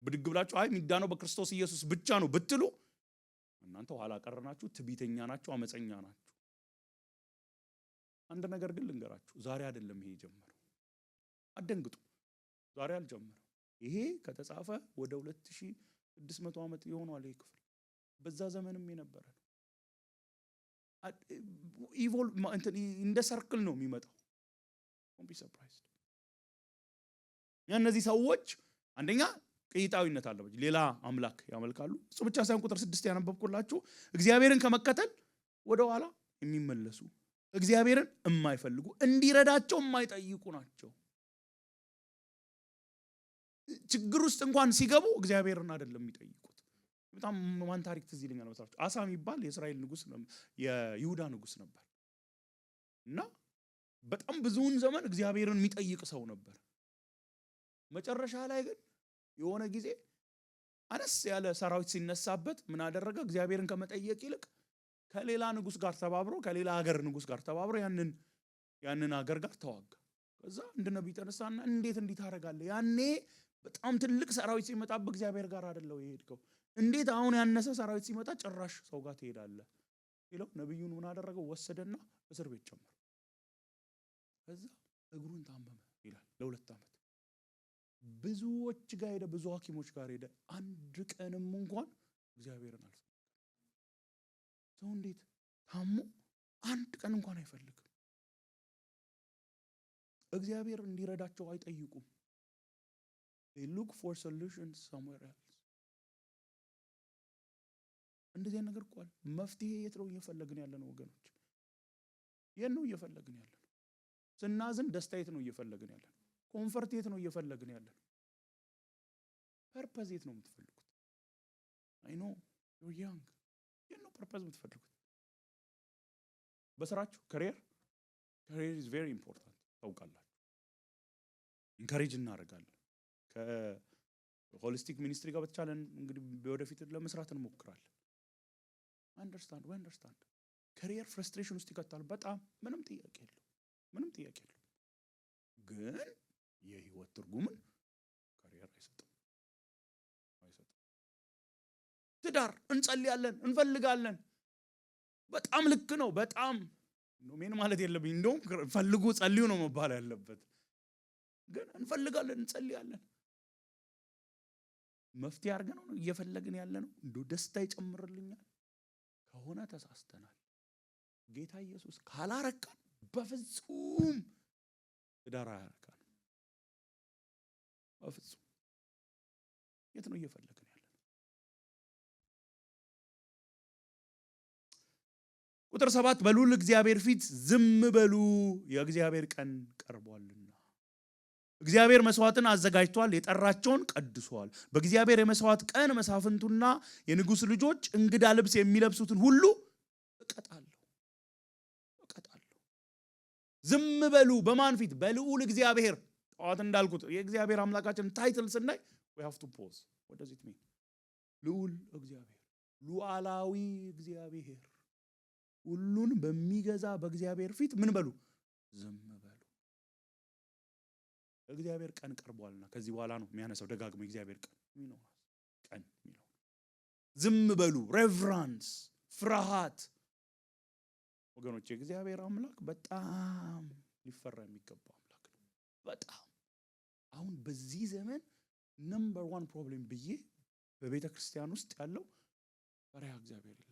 ብድግ ብላችሁ አይ የሚዳነው በክርስቶስ ኢየሱስ ብቻ ነው ብትሉ እናንተ ኋላ ቀር ናችሁ፣ ትዕቢተኛ ናችሁ፣ አመፀኛ ናችሁ። አንድ ነገር ግን ልንገራችሁ፣ ዛሬ አይደለም ይሄ ጀመረው። አደንግጡ፣ ዛሬ አልጀመረም። ይሄ ከተጻፈ ወደ 2600 ዓመት ይሆናል ይሄ ክፍል። በዛ ዘመንም የነበረ ነው። ኢቮልቭ እንደ ሰርክል ነው የሚመጣው። ዶንት ቢ ሰርፕራይዝድ። እነዚህ ሰዎች አንደኛ ቅይጣዊነት አለበት፣ ሌላ አምላክ ያመልካሉ። እሱ ብቻ ሳይሆን ቁጥር 6 ያነበብኩላችሁ እግዚአብሔርን ከመከተል ወደ ኋላ የሚመለሱ እግዚአብሔርን የማይፈልጉ እንዲረዳቸው የማይጠይቁ ናቸው። ችግር ውስጥ እንኳን ሲገቡ እግዚአብሔርን አይደለም የሚጠይቁት። በጣም ማን ታሪክ ትዝ ይለኛል መሰላችሁ? አሳ የሚባል የእስራኤል ንጉስ ነው፣ የይሁዳ ንጉስ ነበር እና በጣም ብዙውን ዘመን እግዚአብሔርን የሚጠይቅ ሰው ነበር። መጨረሻ ላይ ግን የሆነ ጊዜ አነስ ያለ ሰራዊት ሲነሳበት ምን አደረገ? እግዚአብሔርን ከመጠየቅ ይልቅ ከሌላ ንጉስ ጋር ተባብሮ ከሌላ ሀገር ንጉስ ጋር ተባብሮ ያንን ሀገር ጋር ተዋጋ። ከዛ እንደ ነብይ ተነሳና እንዴት እንዲህ ታደርጋለህ? ያኔ በጣም ትልቅ ሰራዊት ሲመጣ በእግዚአብሔር ጋር አይደለው የሄድከው? እንዴት አሁን ያነሰ ሰራዊት ሲመጣ ጭራሽ ሰው ጋር ትሄዳለህ? ይለው ነብዩን ምን አደረገው? ወሰደና እስር ቤት ጨመረው። ከዛ እግሩን ታመመ ይላል ለ2 ዓመት። ብዙዎች ጋር ሄደ፣ ብዙ ሐኪሞች ጋር ሄደ። አንድ ቀንም እንኳን እግዚአብሔርን አልሰማም። ሰው እንዴት ታሞ አንድ ቀን እንኳን አይፈልግም? እግዚአብሔር እንዲረዳቸው አይጠይቁም። they look for solutions somewhere else። እንደዚህ ነገር እኮ መፍትሄ የት ነው እየፈለግን ያለነው ወገኖች? የት ነው እየፈለግን ያለነው? ስናዝን ደስታ የት ነው እየፈለግን ያለነው? ኮንፈርት የት ነው እየፈለግን ያለነው? ፐርፐዝ የት ነው የምትፈልጉት? አይ ኖ you're young። የት ነው ፐርፐዝ የምትፈልጉት? በስራችሁ career is very important ታውቃላችሁ። ኢንካሬጅ እናደርጋለን። ከሆሊስቲክ ሚኒስትሪ ጋር በተቻለን እንግዲህ ወደፊት ለመስራት እንሞክራለን። አንደርስታንድ career ፍረስትሬሽን ውስጥ ይከታል በጣም ምንም ጥያቄ የለው። ግን የህይወት ትርጉምን career አይሰጥም። ትዳር እንጸልያለን እንፈልጋለን፣ በጣም ልክ ነው። በጣም ምን ማለት የለብኝ፣ እንደውም ፈልጉ ጸልዩ ነው መባል ያለበት። ግን እንፈልጋለን እንጸልያለን፣ መፍትሄ አድርገን ነው እየፈለግን ያለነው። እንደው ደስታ ይጨምርልኛል ከሆነ ተሳስተናል። ጌታ ኢየሱስ ካላረካን በፍጹም ትዳር አያረካን። በፍጹም የት ነው እየፈለግን ያለነው? ቁጥር 7 በልዑል እግዚአብሔር ፊት ዝም በሉ የእግዚአብሔር ቀን ቀርቧልና። እግዚአብሔር መስዋዕትን አዘጋጅቷል፣ የጠራቸውን ቀድሷል። በእግዚአብሔር የመስዋዕት ቀን መሳፍንቱና የንጉስ ልጆች እንግዳ ልብስ የሚለብሱትን ሁሉ እቀጣለሁ። ዝም በሉ በማን ፊት? በልዑል እግዚአብሔር። ጠዋት እንዳልኩት የእግዚአብሔር አምላካችን ታይትል ስናይ we have to pause። what does it mean? ልዑል እግዚአብሔር፣ ሉዓላዊ እግዚአብሔር፣ ሁሉን በሚገዛ በእግዚአብሔር ፊት ምን በሉ? ዝም በሉ። እግዚአብሔር ቀን ቀርቧልና ከዚህ በኋላ ነው የሚያነሳው ደጋግሞ እግዚአብሔር ቀን የሚለው ዝም በሉ። ሬቨራንስ፣ ፍርሃት ወገኖች፣ እግዚአብሔር አምላክ በጣም ሊፈራ የሚገባው አምላክ ነው። በጣም አሁን በዚህ ዘመን ነምበር 1 ፕሮብሌም ብዬ በቤተ ክርስቲያን ውስጥ ያለው ፈሪሃ እግዚአብሔር የለንም።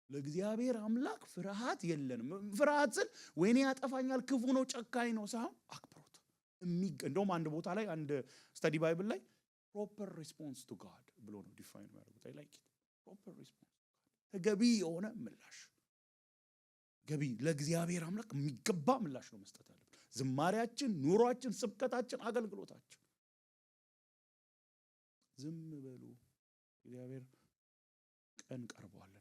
ለእግዚአብሔር አምላክ ፍርሃት የለንም። ፍርሃት ስል ወይኔ ያጠፋኛል፣ ክፉ ነው፣ ጨካኝ ነው ሳይሆን አክብሮት። እንደውም አንድ ቦታ ላይ አንድ ስተዲ ባይብል ላይ proper response to God ብሎ ነው ዲፋይን ያደርጉት። I like it. proper response ተገቢ የሆነ ምላሽ፣ ገቢ ለእግዚአብሔር አምላክ የሚገባ ምላሽ ነው መስጠት አለብን። ዝማሬያችን፣ ኑሯችን፣ ስብከታችን፣ አገልግሎታችን። ዝም በሉ እግዚአብሔር ቀን ቀርቧል።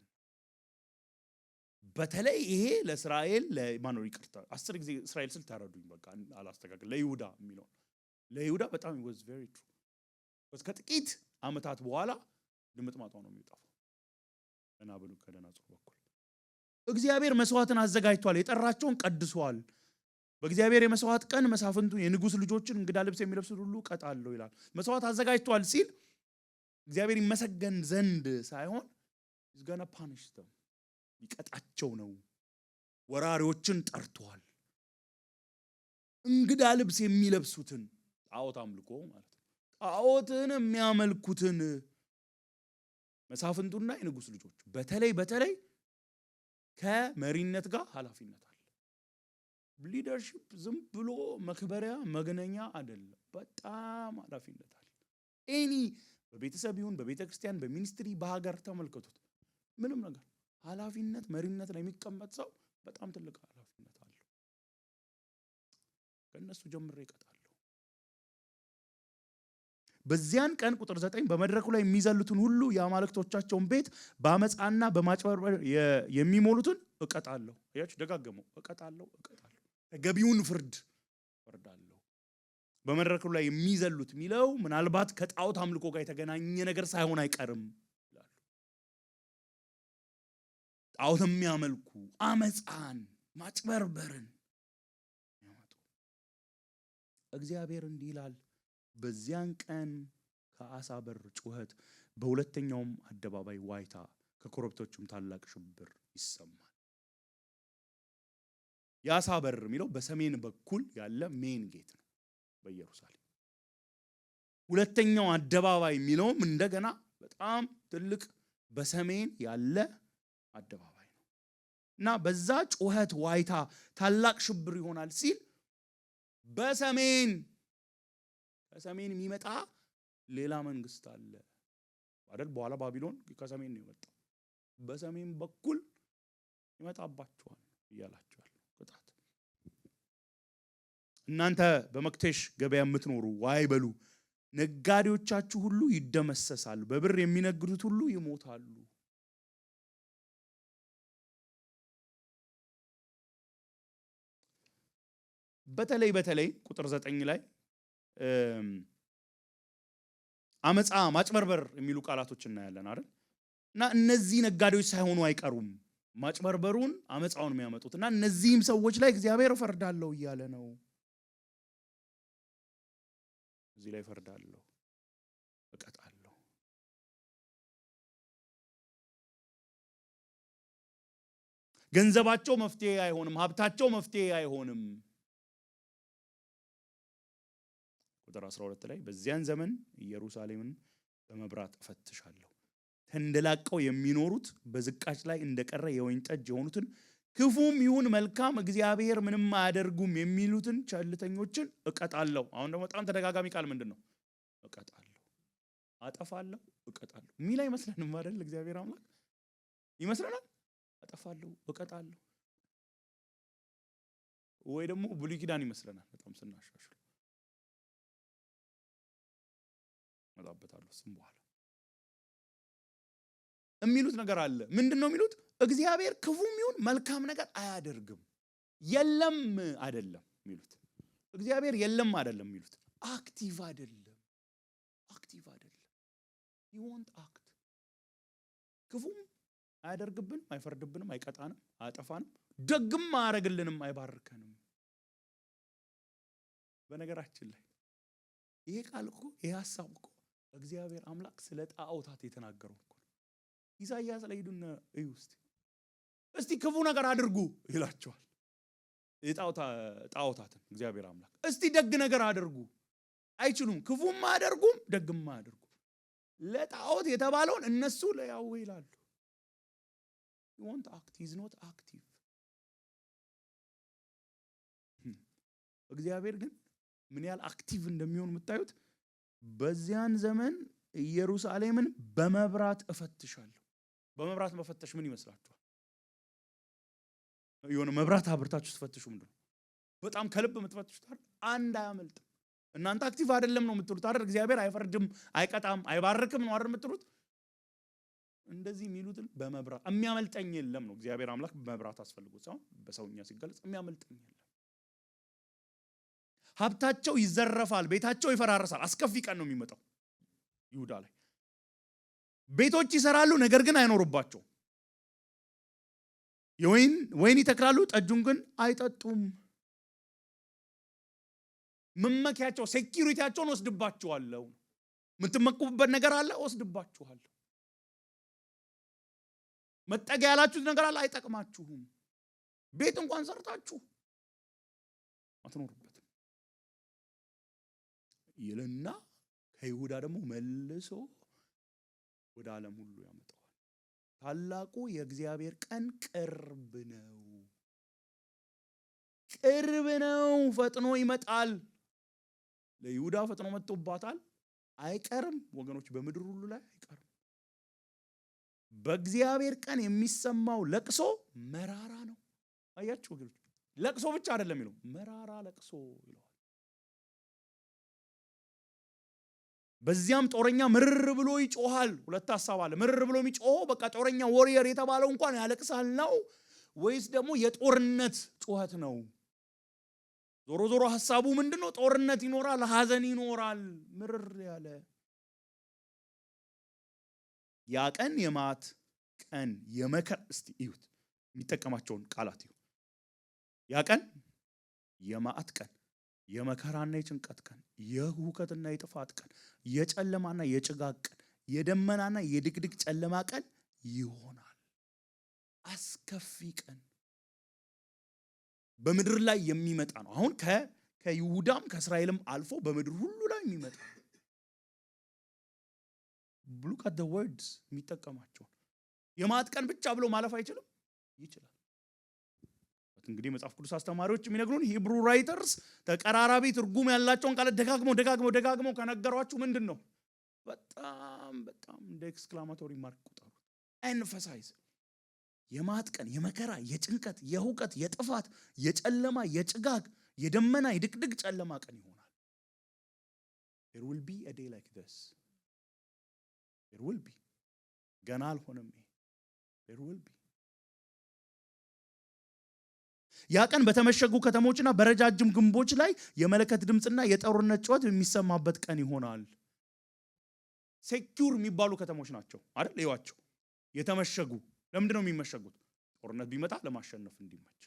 በተለይ ይሄ ለእስራኤል ለማኖር ይቅርታ 10 ጊዜ እስራኤል ስል ታረዱኝ በቃ አላስተካክል ለይሁዳ የሚለው ለይሁዳ በጣም was very true። ከጥቂት አመታት በኋላ ድምጥማጧ ነው የሚጠፋው እና በሉ ከደናጽሩ በኩል እግዚአብሔር መስዋዕትን አዘጋጅቷል፣ የጠራቸውን ቀድሷል። በእግዚአብሔር የመስዋዕት ቀን መሳፍንቱ የንጉስ ልጆችን እንግዳ ልብስ የሚለብሱት ሁሉ ቀጣለሁ ይላል። መስዋዕት አዘጋጅቷል ሲል እግዚአብሔር ይመሰገን ዘንድ ሳይሆን is gonna punish them ይቀጣቸው ነው። ወራሪዎችን ጠርቷል። እንግዳ ልብስ የሚለብሱትን ጣዖት አምልኮ ማለት ነው። ጣዖትን የሚያመልኩትን መሳፍንቱና የንጉስ ልጆች በተለይ ከመሪነት ጋር ኃላፊነት አለ። ሊደርሺፕ ዝም ብሎ መክበሪያ መገነኛ አይደለም፣ በጣም ኃላፊነት አለ። በቤተሰብ ይሁን በቤተክርስቲያን በሚኒስትሪ በሀገር ተመልከቱት። ምንም ነገር ኃላፊነት መሪነት ላይ የሚቀመጥ ሰው በጣም ትልቅ ኃላፊነት አለው። ከነሱ ጀምሬ ይቀጣለሁ። በዚያን ቀን ቁጥር 9 በመድረኩ ላይ የሚዘሉትን ሁሉ የአማልክቶቻቸውን ቤት በአመፃና በማጭበርበር የሚሞሉትን እቀጣለሁ። አያችሁ ደጋገመው፣ እቀጣለሁ። ተገቢውን ፍርድ ፈርዳለሁ። በመድረኩ ላይ የሚዘሉት የሚለው ምናልባት ከጣዖት አምልኮ ጋር የተገናኘ ነገር ሳይሆን አይቀርም ይላሉ። ጣዖት የሚያመልኩ አመፃን፣ ማጭበርበርን ያመጡ እግዚአብሔር እንዲህ ይላል፣ በዚያን ቀን ከአሳ በር ጩኸት፣ በሁለተኛውም አደባባይ ዋይታ፣ ከኮረብቶችም ታላቅ ሽብር ይሰማል። የአሳ በር የሚለው በሰሜን በኩል ያለ ሜን ጌት ነው በኢየሩሳሌም። ሁለተኛው አደባባይ የሚለውም እንደገና በጣም ትልቅ በሰሜን ያለ አደባባይ ነው እና በዛ ጩኸት ዋይታ ታላቅ ሽብር ይሆናል ሲል ከሰሜን የሚመጣ ሌላ መንግስት አለ አይደል? በኋላ ባቢሎን ከሰሜን ነው የመጣው። በሰሜን በኩል ይመጣባቸዋል እያላቸዋል ቅጣት። እናንተ በመክቴሽ ገበያ የምትኖሩ ዋይ በሉ፣ ነጋዴዎቻችሁ ሁሉ ይደመሰሳሉ፣ በብር የሚነግዱት ሁሉ ይሞታሉ። በተለይ ቁጥር 9 ላይ አመፃ፣ ማጭበርበር የሚሉ ቃላቶች እናያለን አይደል? እና እነዚህ ነጋዴዎች ሳይሆኑ አይቀሩም ማጭበርበሩን፣ አመፃውን የሚያመጡት እና እነዚህም ሰዎች ላይ እግዚአብሔር ፈርዳለሁ እያለ ነው። እዚህ ላይ ፈርዳለሁ፣ እቀጣለሁ። ገንዘባቸው መፍትሄ አይሆንም፣ ሀብታቸው መፍትሄ አይሆንም። ቁጥር 12 ላይ በዚያን ዘመን ኢየሩሳሌምን በመብራት እፈትሻለሁ፣ ተንደላቀው የሚኖሩት በዝቃጭ ላይ እንደቀረ የወይን ጠጅ የሆኑትን ክፉም ይሁን መልካም እግዚአብሔር ምንም አያደርጉም የሚሉትን ቸልተኞችን እቀጣለሁ። አሁን ደግሞ በጣም ተደጋጋሚ ቃል ምንድነው? እቀጣለሁ፣ አጠፋለሁ፣ እቀጣለሁ። ሚላ ይመስለንም አይደል? እግዚአብሔር አምላክ ይመስለናል። አጠፋለሁ፣ እቀጣለሁ። ወይ ደግሞ ብሉይ ኪዳን ይመስለናል በጣም ስናሻሽል። መጣበታለሁ ስም በኋላ የሚሉት ነገር አለ። ምንድነው የሚሉት? እግዚአብሔር ክፉም ይሁን መልካም ነገር አያደርግም። የለም አይደለም የሚሉት። እግዚአብሔር የለም አይደለም የሚሉት። አክቲቭ አይደለም። he won't act። ክፉም አያደርግብንም፣ አይፈርድብንም፣ አይቀጣንም፣ አያጠፋንም፣ ደግም አያረግልንም፣ አይባርከንም። በነገራችን ላይ ይሄ ቃል እኮ ይሄ ሐሳብ እኮ እግዚአብሔር አምላክ ስለ ጣዖታት የተናገረው እኮ ነው። ኢሳይያስ ላይ ሄዱና እዩ እስቲ ክፉ ነገር አድርጉ ይላቸዋል ጣዖታትን እግዚአብሔር አምላክ። እስቲ ደግ ነገር አድርጉ፣ አይችሉም። ክፉም አያደርጉም፣ ደግም አያደርጉም። ለጣዖት የተባለውን እነሱ ለያው ይላሉ። he won't act, he is not active። እግዚአብሔር ግን ምን ያህል አክቲቭ እንደሚሆን የምታዩት በዚያን ዘመን ኢየሩሳሌምን በመብራት እፈትሻለሁ። በመብራት መፈተሽ ምን ይመስላችኋል? የሆነ መብራት አብርታችሁ ስትፈትሹ ምንድነው? በጣም ከልብ የምትፈትሹት አይደል? አንድ አያመልጥም። እናንተ አክቲቭ አይደለም ነው የምትሉት አይደል? እግዚአብሔር አይፈርድም፣ አይቀጣም፣ አይባርክም ነው አይደል የምትሉት? እንደዚህ የሚሉትን በመብራት የሚያመልጠኝ የለም ነው። እግዚአብሔር አምላክ በመብራት አስፈልጎት ሳይሆን በሰውኛ ሲገለጽ የሚያመልጠኝ የለም። ሀብታቸው ይዘረፋል፣ ቤታቸው ይፈራረሳል። አስከፊ ቀን ነው የሚመጣው ይሁዳ ላይ። ቤቶች ይሰራሉ፣ ነገር ግን አይኖሩባቸው። ወይን ይተክላሉ፣ ጠጁን ግን አይጠጡም። መመኪያቸው ሴኩሪቲያቸውን ወስድባችኋለሁ። የምትመኩበት ነገር አለ፣ ወስድባችኋለሁ። መጠጊያ ያላችሁት ነገር አለ፣ አይጠቅማችሁም። ቤት እንኳን ሰርታችሁ አትኖሩበትም ይልና ከይሁዳ ደግሞ መልሶ ወደ ዓለም ሁሉ ያመጣዋል። ታላቁ የእግዚአብሔር ቀን ቅርብ ነው፣ ቅርብ ነው፣ ፈጥኖ ይመጣል። ለይሁዳ ፈጥኖ መጥቶባታል፣ አይቀርም ወገኖች፣ በምድር ሁሉ ላይ አይቀርም። በእግዚአብሔር ቀን የሚሰማው ለቅሶ መራራ ነው። አያችሁ ወገኖች፣ ለቅሶ ብቻ አይደለም ይለው፣ መራራ ለቅሶ ይለዋል። በዚያም ጦረኛ ምርር ብሎ ይጮሃል። ሁለት ሐሳብ አለ። ምርር ብሎ የሚጮህ በቃ ጦረኛ ወሪየር የተባለው እንኳን ያለቅሳል ነው ወይስ ደግሞ የጦርነት ጩኸት ነው? ዞሮ ዞሮ ሐሳቡ ምንድነው? ጦርነት ይኖራል፣ ሐዘን ይኖራል። ምርር ያለ ያ ቀን የማት ቀን የመከራ። እስቲ እዩት የሚጠቀማቸውን ቃላት እዩ። ያ ቀን የማት ቀን፣ የመከራና የጭንቀት ቀን፣ የሁከትና የጥፋት ቀን፣ የጨለማና የጭጋግ ቀን፣ የደመናና የድቅድቅ ጨለማ ቀን ይሆናል። አስከፊ ቀን በምድር ላይ የሚመጣ ነው። አሁን ከይሁዳም ከእስራኤልም አልፎ በምድር ሁሉ ላይ የሚመጣ look at the words የሚጠቀማቸው። የማት ቀን ብቻ ብሎ ማለፍ አይችልም? ይችላል። እንግዲህ መጽሐፍ ቅዱስ አስተማሪዎች የሚነግሩን ሂብሩ ራይተርስ ተቀራራቢ ትርጉም ያላቸውን ቃላት ደጋግመው ከነገሯችሁ ምንድን ነው? በጣም እንደ ኤክስክላማቶሪ ማርክ ቁጠሩት። ኤንፈሳይዝ የማት ቀን፣ የመከራ፣ የጭንቀት፣ የሁከት፣ የጥፋት፣ የጨለማ፣ የጭጋግ፣ የደመና፣ የድቅድቅ ጨለማ ቀን ይሆናል። there will be a day like this. there will be ገና አልሆነም። there will be ያ ቀን በተመሸጉ ከተሞችና በረጃጅም ግንቦች ላይ የመለከት ድምጽና የጦርነት ጩኸት የሚሰማበት ቀን ይሆናል። ሴኩር የሚባሉ ከተሞች ናቸው አይደል? ይዋቸው የተመሸጉ። ለምንድን ነው የሚመሸጉት? ጦርነት ቢመጣ ለማሸነፍ እንዲመች።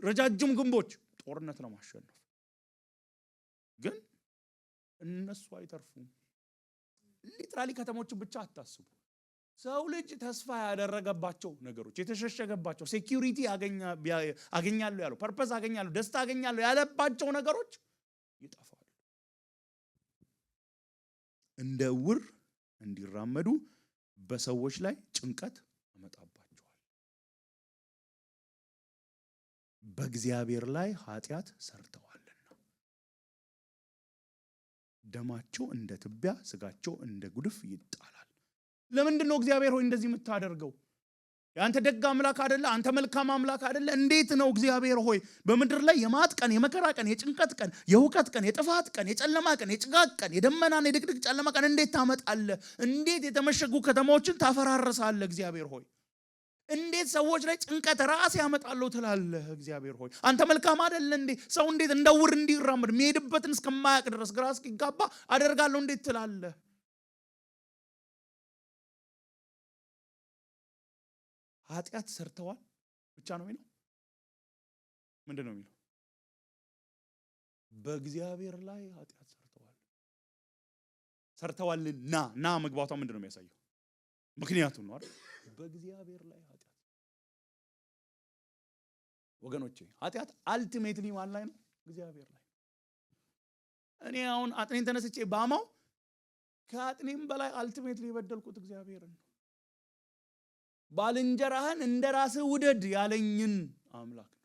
ረጃጅም ግንቦች ጦርነት ለማሸነፍ። ግን እነሱ አይተርፉም። ሊትራሊ ከተሞችን ብቻ አታስቡ። ሰው ልጅ ተስፋ ያደረገባቸው ነገሮች፣ የተሸሸገባቸው ሴኩሪቲ አገኛለሁ ያለው፣ ፐርፐስ አገኛለሁ፣ ደስታ አገኛለሁ ያለባቸው ነገሮች ይጠፋሉ። እንደ ዕውር እንዲራመዱ በሰዎች ላይ ጭንቀት አመጣባቸዋል። በእግዚአብሔር ላይ ኃጢአት ሰርተዋልና ደማቸው እንደ ትቢያ፣ ስጋቸው እንደ ጉድፍ ይጣላል። ለምንድን ነው እግዚአብሔር ሆይ እንደዚህ የምታደርገው? ያንተ ደግ አምላክ አይደለ? አንተ መልካም አምላክ አይደለ? እንዴት ነው እግዚአብሔር ሆይ በምድር ላይ የማት ቀን፣ የመከራ ቀን፣ የጭንቀት ቀን፣ የሁከት ቀን፣ የጥፋት ቀን፣ የጨለማ ቀን፣ የጭጋግ ቀን፣ የደመናና የድቅድቅ ጨለማ ቀን እንዴት ታመጣለህ? እንዴት የተመሸጉ ከተማዎችን ታፈራርሳለህ? እግዚአብሔር ሆይ እንዴት ሰዎች ላይ ጭንቀት ራስ ያመጣለሁ ትላለህ? እግዚአብሔር ሆይ አንተ መልካም አይደለ እንዴ? ሰው እንዴት እንደ ዕውር እንዲራመድ የሚሄድበትን እስከማያውቅ ድረስ ግራ እስኪጋባ አደርጋለሁ እንዴት ትላለህ? ኃጢአት ሰርተዋል ብቻ ነው የሚለው? ምንድን ነው የሚለው? በእግዚአብሔር ላይ ኃጢአት ሰርተዋልና ና መግባቷ ምንድን ነው የሚያሳየው? ምክንያቱም ነው አይደል? በእግዚአብሔር ላይ ኃጢአት። ወገኖቼ ኃጢአት አልቲሜትሊ ማን ላይ ነው? እግዚአብሔር ላይ። እኔ አሁን አጥኔን ተነስቼ ባማው ከአጥኔም በላይ አልቲሜትሊ የበደልኩት እግዚአብሔርን ነው። ባልንጀራህን እንደራስህ ውደድ ያለኝን አምላክ ነው።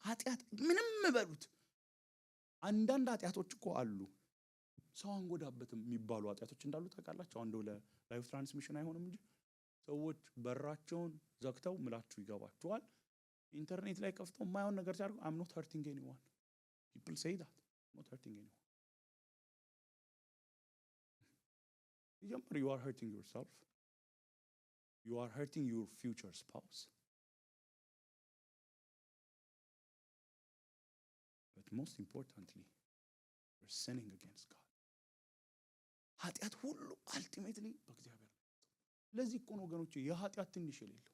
ኃጢአት ምንም በሉት አንዳንድ ኃጢአቶች እኮ አሉ ሰው አንጎዳበትም የሚባሉ ኃጢአቶች እንዳሉ ታውቃላችሁ። አንዱ ለላይፍ ትራንስሚሽን አይሆንም እንጂ ሰዎች በራቸውን ዘግተው ምላችሁ ይገባቸዋል። ኢንተርኔት ላይ ከፍተው የማይሆን ነገር ሲያደርጉ I'm not hurting anyone. People say that. I'm not hurting anyone. You are hurting yourself. You are hurting your future spouse. But most importantly, you're sinning against God. ኃጢአት ሁሉ አልቲሜትሊ በእግዚአብሔር ለዚህ እኮ ነው ወገኖቼ የኃጢአት ትንሽ የሌለው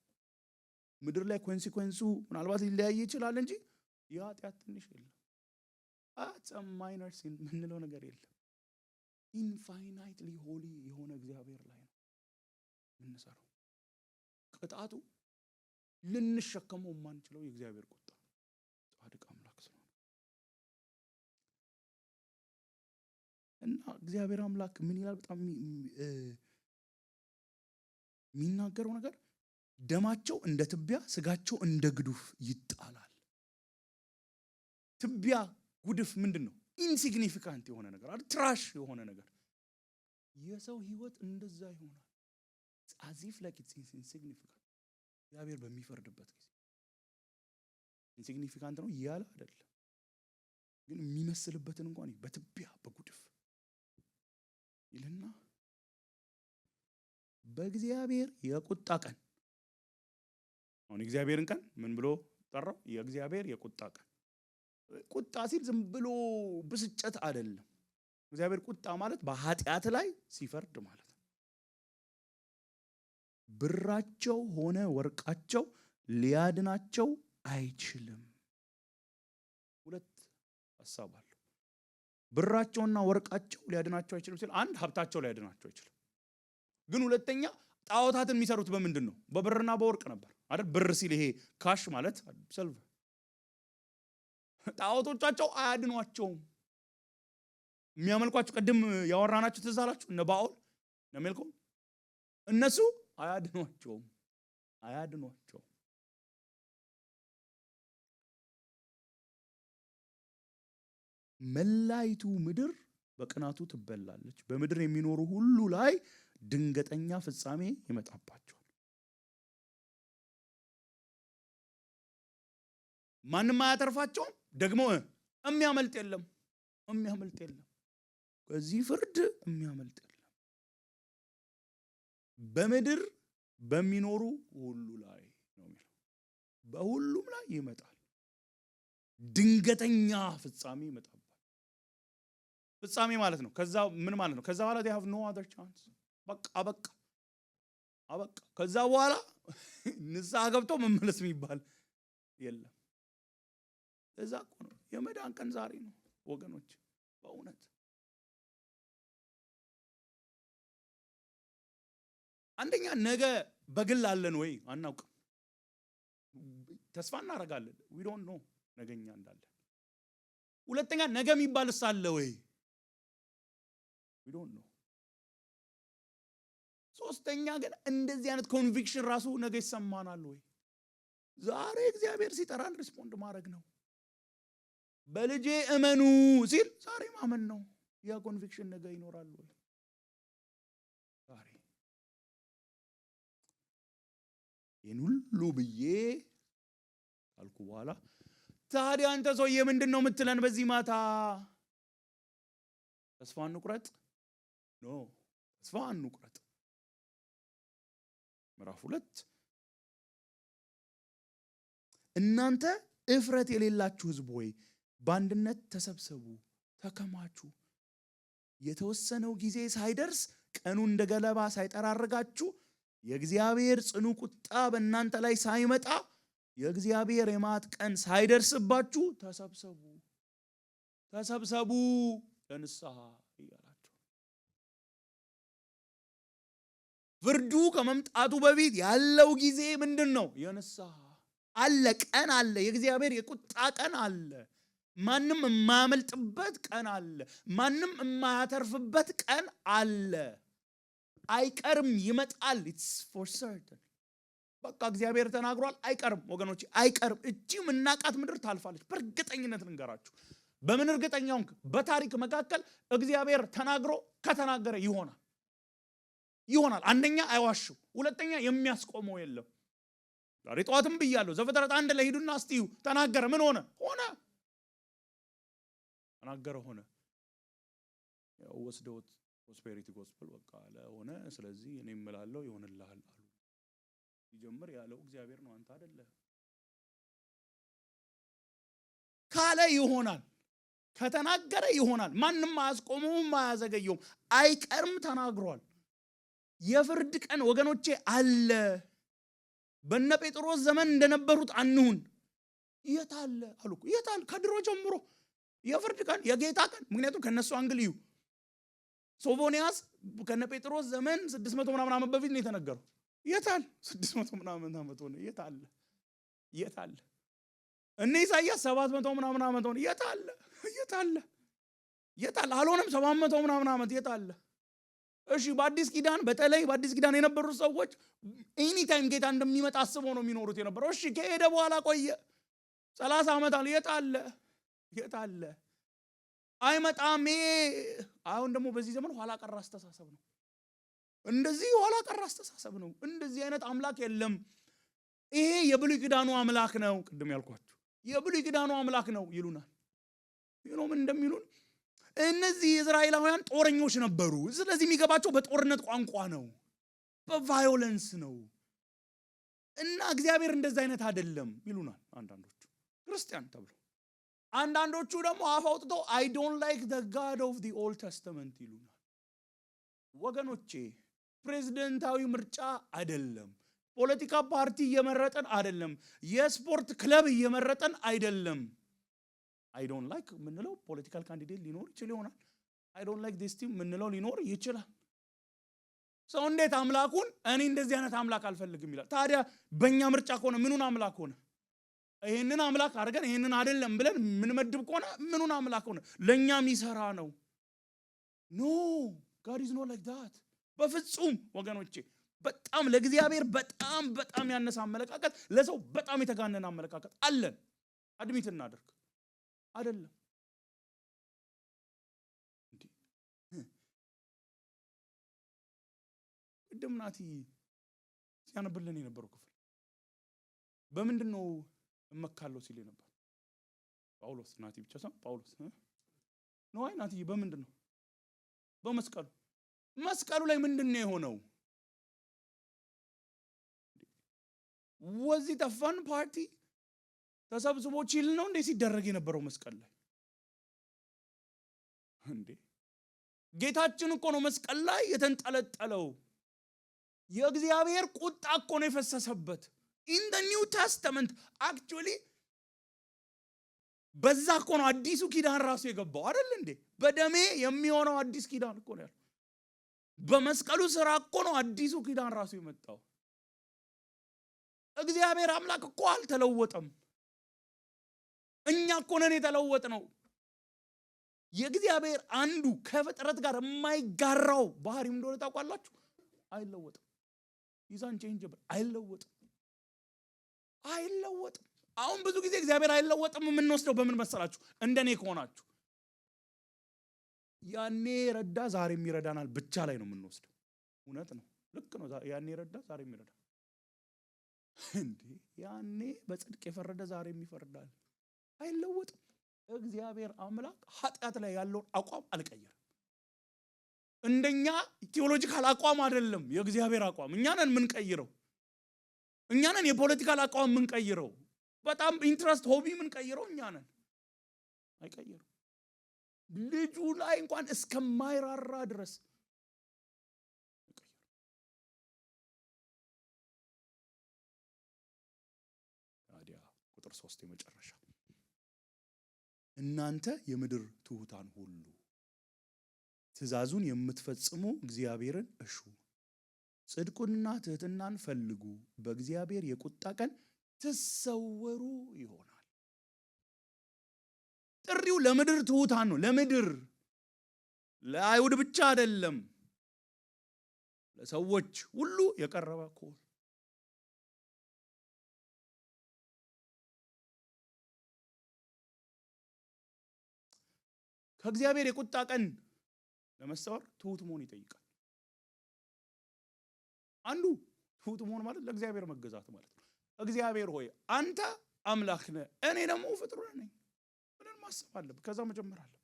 ምድር ላይ ኮንሲኩዌንሱ ምናልባት ሊለያይ ይችላል እንጂ የኃጢአት ትንሽ የለም። ማይነር ሲን ምንለው ነገር የለም። ኢንፋይናይትሊ ሆሊ የሆነ እግዚአብሔር ላይ ነው የምንሰራው። ቅጣቱ ልንሸከመው የማንችለው የእግዚአብሔር ቁጣ ጻድቅ አምላክ ስለሆነ እና እግዚአብሔር አምላክ ምን ይላል? በጣም የሚናገረው ነገር ደማቸው እንደ ትቢያ ስጋቸው እንደ ግዱፍ ይጣላል። ትቢያ ጉድፍ ምንድነው? ኢንሲግኒፊካንት የሆነ ነገር አይደል? ትራሽ የሆነ ነገር። የሰው ህይወት እንደዛ ይሆናል። as if like it's insignificant እግዚአብሔር በሚፈርድበት ጊዜ ኢንሲግኒፊካንት ነው ያለ አይደለም፣ ግን የሚመስልበትን እንኳን በትቢያ በጉድፍ ይልና በእግዚአብሔር የቁጣ ቀን። አሁን እግዚአብሔርን ቀን ምን ብሎ ጠራው? የእግዚአብሔር የቁጣ ቀን። ቁጣ ሲል ዝም ብሎ ብስጨት አይደለም። እግዚአብሔር ቁጣ ማለት በኃጢአት ላይ ሲፈርድ ማለት ነው። ብራቸው ሆነ ወርቃቸው ሊያድናቸው አይችልም። ሁለት ሐሳብ አለ። ብራቸውና ወርቃቸው ሊያድናቸው አይችልም ሲል አንድ ሀብታቸው ሊያድናቸው አይችልም። ግን ሁለተኛ ጣዖታትን የሚሰሩት በምንድን ነው? በብርና በወርቅ ነበር አይደል? ብር ሲል ይሄ ካሽ ማለት ሰልፍ። ጣዖቶቻቸው አያድኗቸውም። የሚያመልኳቸው ቀደም ያወራናችሁ ትዝ አላችሁ? እነ ባኦል እነ ሜልኮም እነሱ አያድኗቸውም። መላይቱ ምድር በቅናቱ ትበላለች። በምድር የሚኖሩ ሁሉ ላይ ድንገተኛ ፍጻሜ ይመጣባቸዋል። ማንም አያተርፋቸውም። ደግሞ የሚያመልጥ የለም። ከዚህ ፍርድ የሚያመልጥ የለም። በምድር በሚኖሩ ሁሉ ላይ ነው የሚለው። በሁሉም ላይ ይመጣል። ድንገተኛ ፍጻሜ ይመጣባል። ፍጻሜ ማለት ነው ከዛ ምን ማለት ነው? ከዛ በኋላ they have no other chance። በቃ አበቃ። ከዛ በኋላ ንስሐ ገብቶ መመለስ የሚባል የለም። እዛ እኮ ነው የመዳን ቀን ዛሬ ነው ወገኖች። በእውነት አንደኛ ነገ በግል አለን ወይ አናውቅም። ተስፋ እናደርጋለን። we don't know ነገኛ እንዳለን። ሁለተኛ ነገ የሚባልስ አለ ወይ? we don't know። ሶስተኛ ግን እንደዚህ አይነት ኮንቪክሽን ራሱ ነገ ይሰማናል ወይ? ዛሬ እግዚአብሔር ሲጠራን ሪስፖንድ ማድረግ ነው። በልጄ እመኑ ሲል ዛሬ ማመን ነው። ያ ኮንቪክሽን ነገ ይኖራል ወይ? ዛሬ ይህን ሁሉ ብዬ ካልኩ በኋላ ታዲያ አንተ ሰውዬ ምንድን ነው የምትለን በዚህ ማታ? ተስፋ እንቁረጥ? ኖ ተስፋ እንቁረጥ። ምዕራፍ 2 እናንተ እፍረት የሌላችሁ ሕዝብ ሆይ በአንድነት ተሰብሰቡ፣ ተከማቹ። የተወሰነው ጊዜ ሳይደርስ ቀኑ እንደ ገለባ ሳይጠራርጋችሁ የእግዚአብሔር ጽኑ ቁጣ በእናንተ ላይ ሳይመጣ የእግዚአብሔር የመዓት ቀን ሳይደርስባችሁ ተሰብሰቡ ለንስሐ እያላቸው። ፍርዱ ከመምጣቱ በፊት ያለው ጊዜ ምንድን ነው? የንስሐ አለ፣ ቀን አለ። የእግዚአብሔር የቁጣ ቀን አለ። ማንም የማያመልጥበት ቀን አለ። ማንም የማያተርፍበት ቀን አለ። አይቀርም፣ ይመጣል። it's for certain። በቃ እግዚአብሔር ተናግሯል። አይቀርም ወገኖች፣ አይቀርም። እቺ ምናቃት ምድር ታልፋለች። በእርግጠኝነት ልንገራችሁ፣ በምን እርግጠኛው? በታሪክ መካከል እግዚአብሔር ተናግሮ ከተናገረ ይሆናል። አንደኛ አይዋሽው፣ ሁለተኛ የሚያስቆመው የለም። ዛሬ ጠዋትም ብያለሁ። ዘፍጥረት 1 ላይ ሄዱና እስቲዩ ተናገረ። ምን ሆነ? ተናገረ ሆነ። ያው ወስደውት ፕሮስፔሪቲ ጎስፔል በቃ ለሆነ። ስለዚህ እኔ እምላለሁ ይሆንልሃል አሉ። ሲጀምር ያለው እግዚአብሔር ነው፣ አንተ አይደለህ። ካለ ይሆናል፣ ከተናገረ ይሆናል። ማንም አያስቆመውም፣ አያዘገየውም፣ አይቀርም። ተናግሯል። የፍርድ ቀን ወገኖቼ አለ። በነ ጴጥሮስ ዘመን እንደነበሩት አንሁን። የታለ አሉኩ። የታለ? ከድሮ ጀምሮ የፍርድ ቀን፣ የጌታ ቀን። ምክንያቱም ከነሱ አንግል እዩ። ሶፎንያስ ከነ ጴጥሮስ ዘመን 600 ምናምን ዓመት በፊት ነው የተነገረው። የታለ? 600 ምናምን ዓመት ሆነ። የታለ? እነ ኢሳይያስ 700 ምናምን ዓመት ሆነ። የታለ? አልሆነም 700 ምናምን ዓመት። የታለ? እሺ በአዲስ ኪዳን፣ በተለይ በአዲስ ኪዳን የነበሩ ሰዎች ኤኒ ታይም ጌታ እንደሚመጣ አስበው ነው የሚኖሩት የነበረው። እሺ ከሄደ በኋላ ቆየ 30 ዓመት አለ። የታለ? አይመጣም። አሁን ደግሞ በዚህ ዘመን ኋላ ቀር አስተሳሰብ ነው። እንደዚህ ኋላ ቀር አስተሳሰብ ነው። እንደዚህ አይነት አምላክ የለም። ይሄ የብሉይ ኪዳኑ አምላክ ነው። ቅድም ያልኳችሁ የብሉይ ኪዳኑ አምላክ ነው ይሉናል። ምን እንደሚሉን እነዚህ እስራኤላውያን ጦረኞች ነበሩ። ስለዚህ የሚገባቸው በጦርነት ቋንቋ ነው፣ በቫዮለንስ ነው። እና እግዚአብሔር እንደዚህ አይነት አይደለም ይሉናል አንዳንዶቹ ክርስቲያን ተብሎ። አንዳንዶቹ ደግሞ አፍ አውጥተው I don't like the God of the Old Testament ይሉናል። ወገኖቼ ፕሬዝዳንታዊ ምርጫ አይደለም፣ ፖለቲካ ፓርቲ እየመረጠን አይደለም፣ የስፖርት ክለብ እየመረጠን አይደለም። I don't like ምንለው ፖለቲካል ካንዲዴት ሊኖር ይችል ይሆናል። I don't like this team ምንለው ሊኖር ይችላል። ሰው እንዴት አምላኩን እኔ እንደዚህ አይነት አምላክ አልፈልግም ይላል? ታዲያ በእኛ ምርጫ ከሆነ ምኑን አምላክ ሆነ? ይሄንን አምላክ አድርገን ይሄንን አይደለም ብለን ምን መድብ ከሆነ ምኑን አምላክ ሆነ? ለኛ የሚሰራ ነው። ኖ God is not like that በፍጹም ወገኖቼ። በጣም ለእግዚአብሔር በጣም ያነሰ አመለካከት፣ ለሰው በጣም የተጋነነ አመለካከት አለን። አድሚት እናደርግ አይደለም እንዴ? ቅድም ናቲ ሲያነብልን የነበረው ክፍል በምንድን ነው እመካለሁ ሲል ነበር ጳውሎስ። ናቲ ብቻ ሳይሆን ጳውሎስ ነው። አይ ናቲ በምንድን ነው? መስቀሉ ላይ ምንድን ነው የሆነው? ወዚህ ተፋን ፓርቲ ተሰብስቦ ቺል ነው እንዴ ሲደረግ የነበረው መስቀል ላይ? እንዴ ጌታችን እኮ ነው መስቀል ላይ የተንጠለጠለው። የእግዚአብሔር ቁጣ እኮ ነው የፈሰሰበት። in the new testament actually በዛ እኮ ነው አዲሱ ኪዳን ራሱ የገባው አይደል እንዴ? በደሜ የሚሆነው አዲስ ኪዳን እኮ ነው። በመስቀሉ ስራ እኮ ነው አዲሱ ኪዳን ራሱ የመጣው። እግዚአብሔር አምላክ እኮ አልተለወጠም። እኛ እኮ ነን የተለወጥነው። የእግዚአብሔር አንዱ ከፍጥረት ጋር የማይጋራው ባህሪው እንደሆነ ታውቃላችሁ። አይለወጥም። ይዛን ቼንጅብል አይለወጥም። አሁን ብዙ ጊዜ እግዚአብሔር አይለወጥም የምንወስደው በምን መሰላችሁ? እንደኔ ከሆናችሁ ያኔ ረዳ ዛሬም ይረዳናል ብቻ ላይ ነው የምንወስደው። እውነት ነው፣ ልክ ነው። ያኔ ረዳ ዛሬም ይረዳል እንዴ? ያኔ በጽድቅ የፈረደ ዛሬም ይፈርዳል። አይለወጥም። እግዚአብሔር አምላክ ኃጢአት ላይ ያለውን አቋም አልቀየረም። እንደኛ ቴዎሎጂካል አቋም አይደለም የእግዚአብሔር አቋም። እኛ ነን የምንቀይረው። እኛ ነን የፖለቲካል አቋም የምንቀይረው። በጣም ኢንትረስት ሆቢ የምንቀይረው እኛ ነን። አይቀይረው። ልጁ ላይ እንኳን እስከማይራራ ድረስ ታዲያ ቁጥር 3 የመጨረሻ እናንተ የምድር ትሑታን ሁሉ ትእዛዙን የምትፈጽሙ እግዚአብሔርን እሹ፣ ጽድቁንና ትህትናን ፈልጉ፣ በእግዚአብሔር የቁጣ ቀን ትሰወሩ ይሆናል። ጥሪው ለምድር ትሑታን ነው። ለምድር ለአይሁድ ብቻ አይደለም፣ ለሰዎች ሁሉ የቀረበ ኮል። ከእግዚአብሔር የቁጣ ቀን ለመሰወር ትሁት መሆን ይጠይቃል። አንዱ ትሁት መሆን ማለት ለእግዚአብሔር መገዛት ማለት ነው። እግዚአብሔር ሆይ አንተ አምላክ ነህ፣ እኔ ደግሞ ፍጡር ነኝ ብለን ማሰብ አለብን። ከዛ መጀመር አለብን።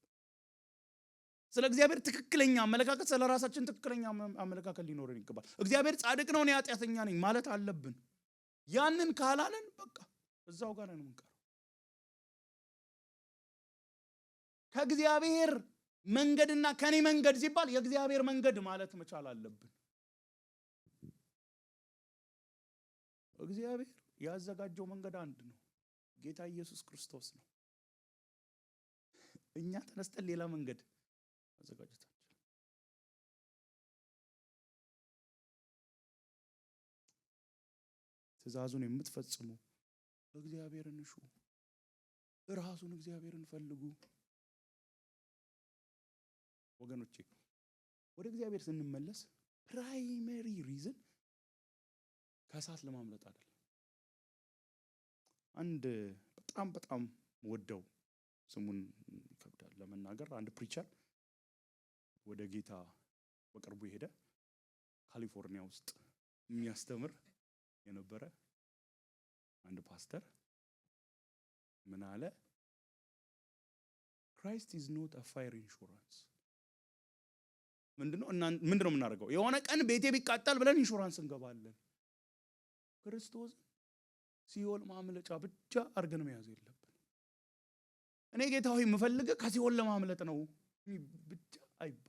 ስለ እግዚአብሔር ትክክለኛ አመለካከት፣ ስለ ራሳችን ትክክለኛ አመለካከት ሊኖረን ይገባል። እግዚአብሔር ጻድቅ ነው፣ እኔ ኃጢአተኛ ነኝ ማለት አለብን። ያንን ካላለን በቃ እዛው ጋር ነው የምንቀረው። ከእግዚአብሔር መንገድና ከኔ መንገድ ሲባል የእግዚአብሔር መንገድ ማለት መቻል አለብን። እግዚአብሔር ያዘጋጀው መንገድ አንድ ነው፣ ጌታ ኢየሱስ ክርስቶስ ነው። እኛ ተነስተን ሌላ መንገድ አዘጋጅተናል። ትእዛዙን የምትፈጽሙ እግዚአብሔርን እሹ፣ ራሱን እግዚአብሔርን ፈልጉ። ወገኖቼ ወደ እግዚአብሔር ስንመለስ ፕራይመሪ ሪዝን ከእሳት ለማምለጥ አይደለም። አንድ በጣም ወደው ስሙን ይከብዳል ለመናገር አንድ ፕሪቸር ወደ ጌታ በቅርቡ ሄደ። ካሊፎርኒያ ውስጥ የሚያስተምር የነበረ አንድ ፓስተር ምን አለ? Christ is not a fire insurance። ምንድነው የምናደርገው? የሆነ ቀን ቤቴ ቢቃጠል ብለን ኢንሹራንስ እንገባለን። ክርስቶስ ሲኦል ማምለጫ ብቻ አድርገን መያዝ የለብን። እኔ ጌታ ሆይ የምፈልገው ከሲኦል ለማምለጥ ነው ብቻ አይባልም።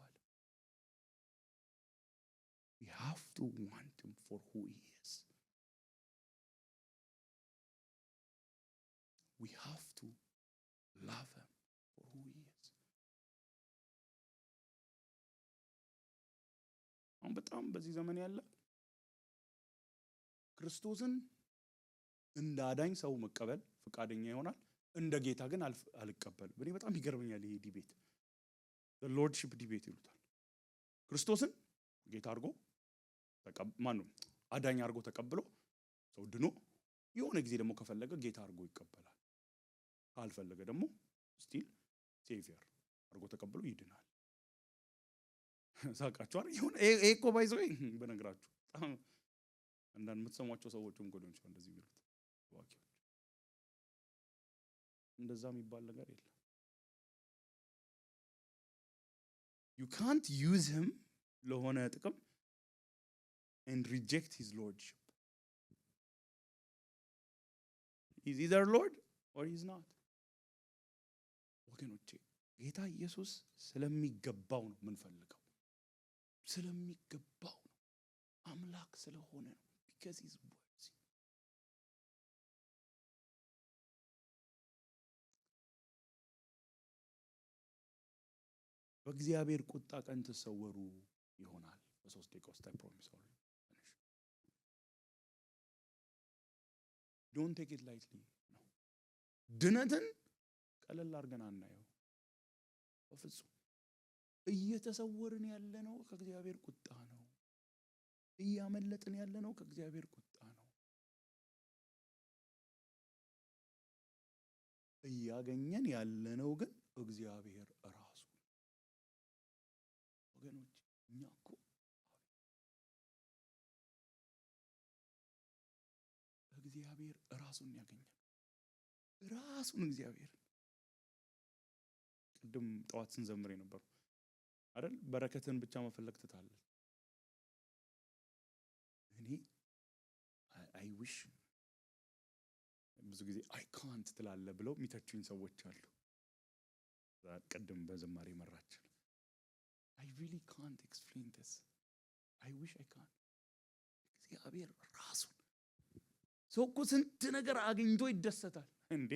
we have to want him for who he is. we have to love him for who he is. አሁን በጣም በዚህ ዘመን ያለ ክርስቶስን እንደ አዳኝ ሰው መቀበል ፈቃደኛ ይሆናል፣ እንደ ጌታ ግን አልቀበልም። እኔ በጣም ይገርመኛል ይሄ ዲቤት፣ the lordship ዲቤት ይሉታል። ክርስቶስን ጌታ አድርጎ ማነው አዳኝ አድርጎ ተቀብሎ ሰው ድኖ የሆነ ጊዜ ደግሞ ከፈለገ ጌታ አድርጎ ይቀበላል፣ ካልፈለገ ደግሞ ስቲል ሴቪየር አድርጎ ተቀብሎ ይድናል። ሳቃቸዋል ይሁን እኮ ባይዘው በነገራችሁ በጣም አንዳንድ የምትሰሟቸው ሰዎችም ጎዶን ቻው እንደዚህ ይሉት ዋኪዎች እንደዛ የሚባል ነገር የለም። you can't use him ለሆነ ጥቅም and reject his lordship. He's either Lord or he's not. ወገኖቼ ጌታ ኢየሱስ ስለሚገባው ነው የምንፈልገው፣ ስለሚገባው ነው፣ አምላክ ስለሆነ ነው። because he's worthy. በእግዚአብሔር ቁጣ ቀን ተሰወሩ ይሆናል። በ3 ደቂቃ ውስጥ I promise you. don't take it lightly ነው። ድነትን ቀለል አድርገን አናየው በፍጹም። እየተሰወርን ያለነው ከእግዚአብሔር ቁጣ ነው። እያመለጥን ያለነው ከእግዚአብሔር ቁጣ ነው። እያገኘን ያለነው ግን እግዚአብሔር ራሱ። ወገኖች እኛ እኮ እግዚአብሔር ራሱን ያገኛል። ራሱን እግዚአብሔር ቅድም ጠዋት ስንዘምር የነበረው አይደል? በረከትን ብቻ መፈለግ ትታለህ። እኔ አይ ዊሽ ብዙ ጊዜ አይ ካንት ትላለህ ብለው የሚተቹኝ ሰዎች አሉ። ቅድም በዝማሬ መራችን አይ ሪሊ ካንት ኤክስፕሌን ዲስ አይ ዊሽ አይ ካንት። እግዚአብሔር ራሱን ሰው እኮ ስንት ነገር አግኝቶ ይደሰታል እንዴ?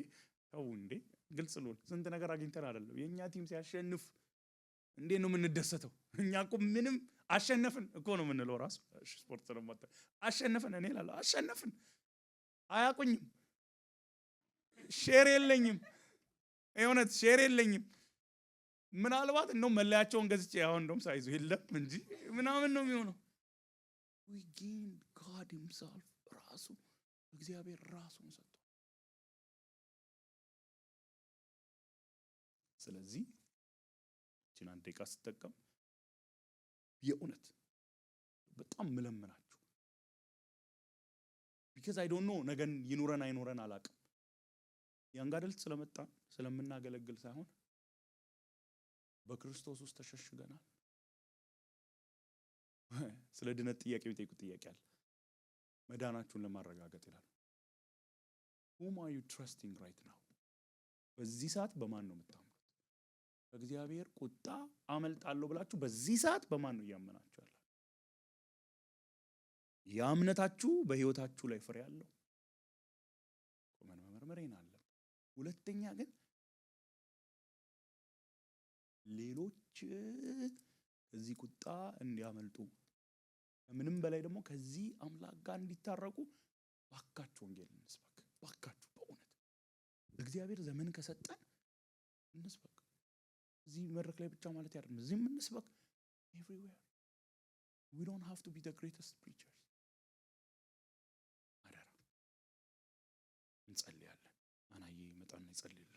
ተው እንዴ፣ ግልጽ ነው። ስንት ነገር አግኝተን አይደለም። የኛ ቲም ሲያሸንፍ እንዴ ነው የምንደሰተው? እኛ እኮ ምንም አሸነፍን እኮ ነው የምንለው። ራሱ ስፖርት ስለማታ አሸነፍን እኔ እላለሁ አሸነፍን። አያቁኝም፣ ሼር የለኝም፣ የእውነት ሼር የለኝም። ምናልባት እንደው መለያቸውን ገዝቼ አሁን እንደውም ሳይዙ የለም እንጂ ምናምን ነው የሚሆነው። we gained God himself ራሱ እግዚአብሔር ራሱን ሰጥቷል። ስለዚህ እቺን አንድ ደቂቃ ስጠቀም የእውነት በጣም ምለምናችሁ because I don't know ነገን ይኑረን አይኑረን አላቅም ያንግ አደልት ስለመጣን ስለምናገለግል ሳይሆን በክርስቶስ ውስጥ ተሸሽገናል ስለ ድነት ጥያቄ ቢጠይቁ ጥያቄ አለ መዳናችሁን ለማረጋገጥ ይላል whom are you trusting right now በዚህ ሰዓት በማን ነው የምታምኑት በእግዚአብሔር ቁጣ አመልጣለሁ ብላችሁ በዚህ ሰዓት በማን ነው ያመናችሁ ያላችሁ ያምነታችሁ በህይወታችሁ ላይ ፍሬ ያለው ቆመን መመርመር አለ ሁለተኛ ግን ሌሎች ከዚህ ቁጣ እንዲያመልጡ ምንም በላይ ደግሞ ከዚህ አምላክ ጋር እንዲታረቁ ባካችሁ ወንጌል እንስበክ ባካችሁ በእውነት እግዚአብሔር ዘመን ከሰጠን እንስበክ እዚህ መድረክ ላይ ብቻ ማለት አይደለም እዚህ እንስበክ everywhere we don't have to be the greatest preachers አደራ እንጸልያለን አናዬ መጣና ይጸልይልን